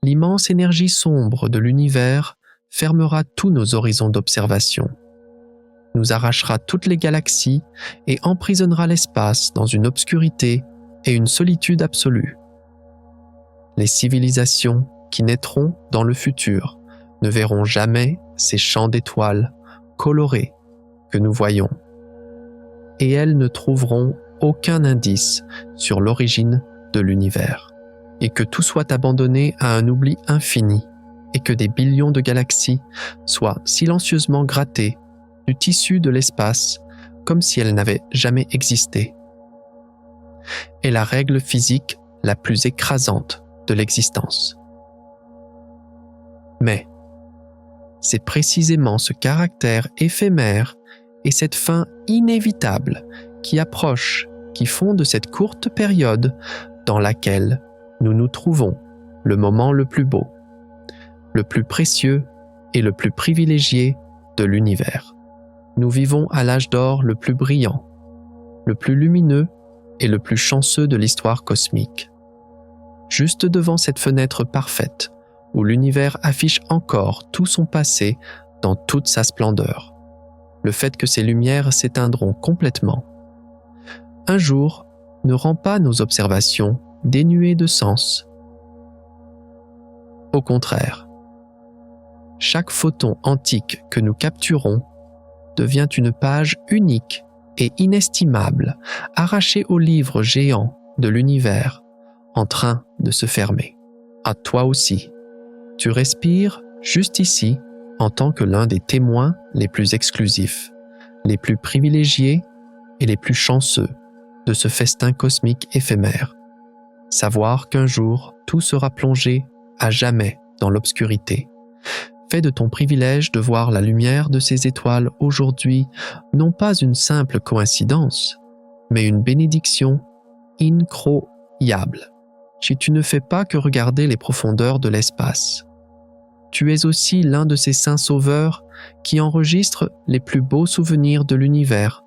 l'immense énergie sombre de l'univers fermera tous nos horizons d'observation, nous arrachera toutes les galaxies et emprisonnera l'espace dans une obscurité et une solitude absolue. Les civilisations qui naîtront dans le futur ne verront jamais ces champs d'étoiles colorés que nous voyons, et elles ne trouveront aucun indice sur l'origine de l'univers, et que tout soit abandonné à un oubli infini, et que des billions de galaxies soient silencieusement grattées du tissu de l'espace comme si elles n'avaient jamais existé. Est la règle physique la plus écrasante de l'existence. Mais c'est précisément ce caractère éphémère et cette fin inévitable qui approche, qui font de cette courte période dans laquelle nous nous trouvons le moment le plus beau, le plus précieux et le plus privilégié de l'univers. Nous vivons à l'âge d'or le plus brillant, le plus lumineux et le plus chanceux de l'histoire cosmique. Juste devant cette fenêtre parfaite où l'univers affiche encore tout son passé dans toute sa splendeur. Le fait que ces lumières s'éteindront complètement, un jour, ne rend pas nos observations dénuées de sens. Au contraire, chaque photon antique que nous capturons devient une page unique et inestimable, arrachée au livre géant de l'univers, en train de se fermer. À toi aussi, tu respires juste ici en tant que l'un des témoins les plus exclusifs, les plus privilégiés et les plus chanceux de ce festin cosmique éphémère. Savoir qu'un jour, tout sera plongé à jamais dans l'obscurité. Fais de ton privilège de voir la lumière de ces étoiles aujourd'hui non pas une simple coïncidence, mais une bénédiction incroyable. Si tu ne fais pas que regarder les profondeurs de l'espace, tu es aussi l'un de ces saints sauveurs qui enregistrent les plus beaux souvenirs de l'univers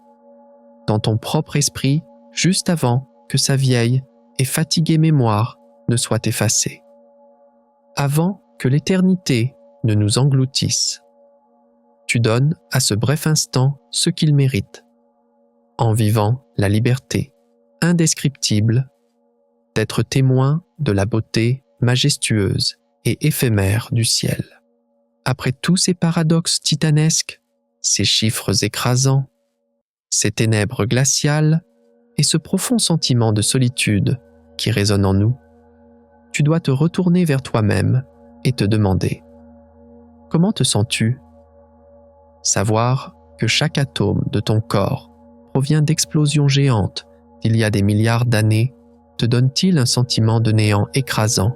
dans ton propre esprit juste avant que sa vieille et fatiguée mémoire ne soit effacée. Avant que l'éternité ne nous engloutisse, tu donnes à ce bref instant ce qu'il mérite, en vivant la liberté indescriptible d'être témoin de la beauté majestueuse et éphémère du ciel. Après tous ces paradoxes titanesques, ces chiffres écrasants, ces ténèbres glaciales et ce profond sentiment de solitude qui résonne en nous, tu dois te retourner vers toi-même et te demander: comment te sens-tu? Savoir que chaque atome de ton corps provient d'explosions géantes d'il y a des milliards d'années te donne-t-il un sentiment de néant écrasant?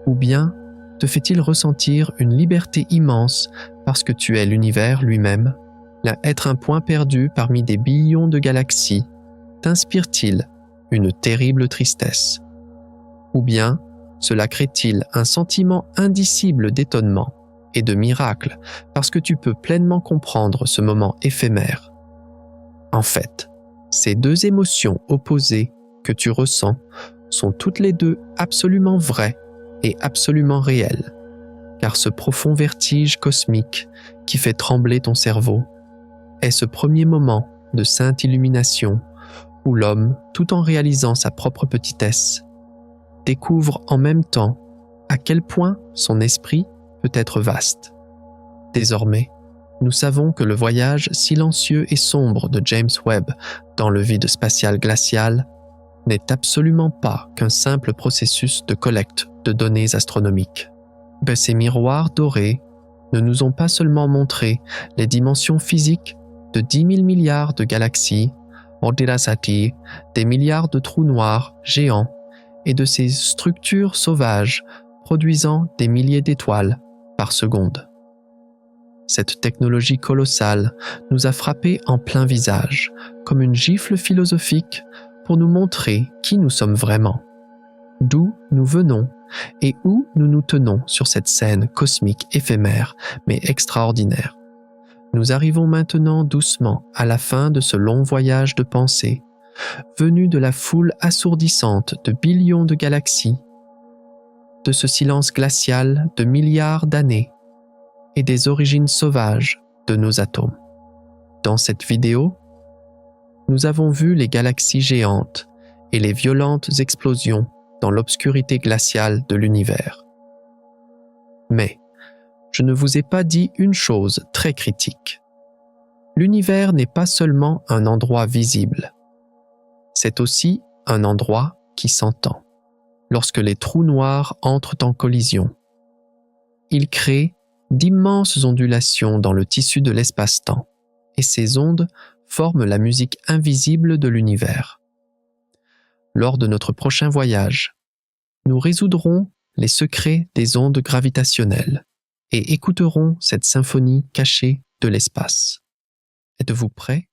Ou bien te fait-il ressentir une liberté immense parce que tu es l'univers lui-même? Être un point perdu parmi des billions de galaxies t'inspire-t-il une terrible tristesse? Ou bien cela crée-t-il un sentiment indicible d'étonnement et de miracle parce que tu peux pleinement comprendre ce moment éphémère? En fait, ces deux émotions opposées que tu ressens sont toutes les deux absolument vraies et absolument réelles, car ce profond vertige cosmique qui fait trembler ton cerveau est ce premier moment de sainte illumination où l'homme, tout en réalisant sa propre petitesse, découvre en même temps à quel point son esprit peut être vaste. Désormais, nous savons que le voyage silencieux et sombre de James Webb dans le vide spatial glacial n'est absolument pas qu'un simple processus de collecte de données astronomiques. Ces miroirs dorés ne nous ont pas seulement montré les dimensions physiques de 10 000 milliards de galaxies Modderasati, des milliards de trous noirs géants et de ces structures sauvages produisant des milliers d'étoiles par seconde. Cette technologie colossale nous a frappés en plein visage, comme une gifle philosophique pour nous montrer qui nous sommes vraiment, d'où nous venons et où nous nous tenons sur cette scène cosmique éphémère mais extraordinaire. Nous arrivons maintenant doucement à la fin de ce long voyage de pensée, venu de la foule assourdissante de billions de galaxies, de ce silence glacial de milliards d'années et des origines sauvages de nos atomes. Dans cette vidéo, nous avons vu les galaxies géantes et les violentes explosions dans l'obscurité glaciale de l'univers. Mais je ne vous ai pas dit une chose très critique. L'univers n'est pas seulement un endroit visible, c'est aussi un endroit qui s'entend. Lorsque les trous noirs entrent en collision, ils créent d'immenses ondulations dans le tissu de l'espace-temps, et ces ondes forment la musique invisible de l'univers. Lors de notre prochain voyage, nous résoudrons les secrets des ondes gravitationnelles et écouterons cette symphonie cachée de l'espace. Êtes-vous prêts?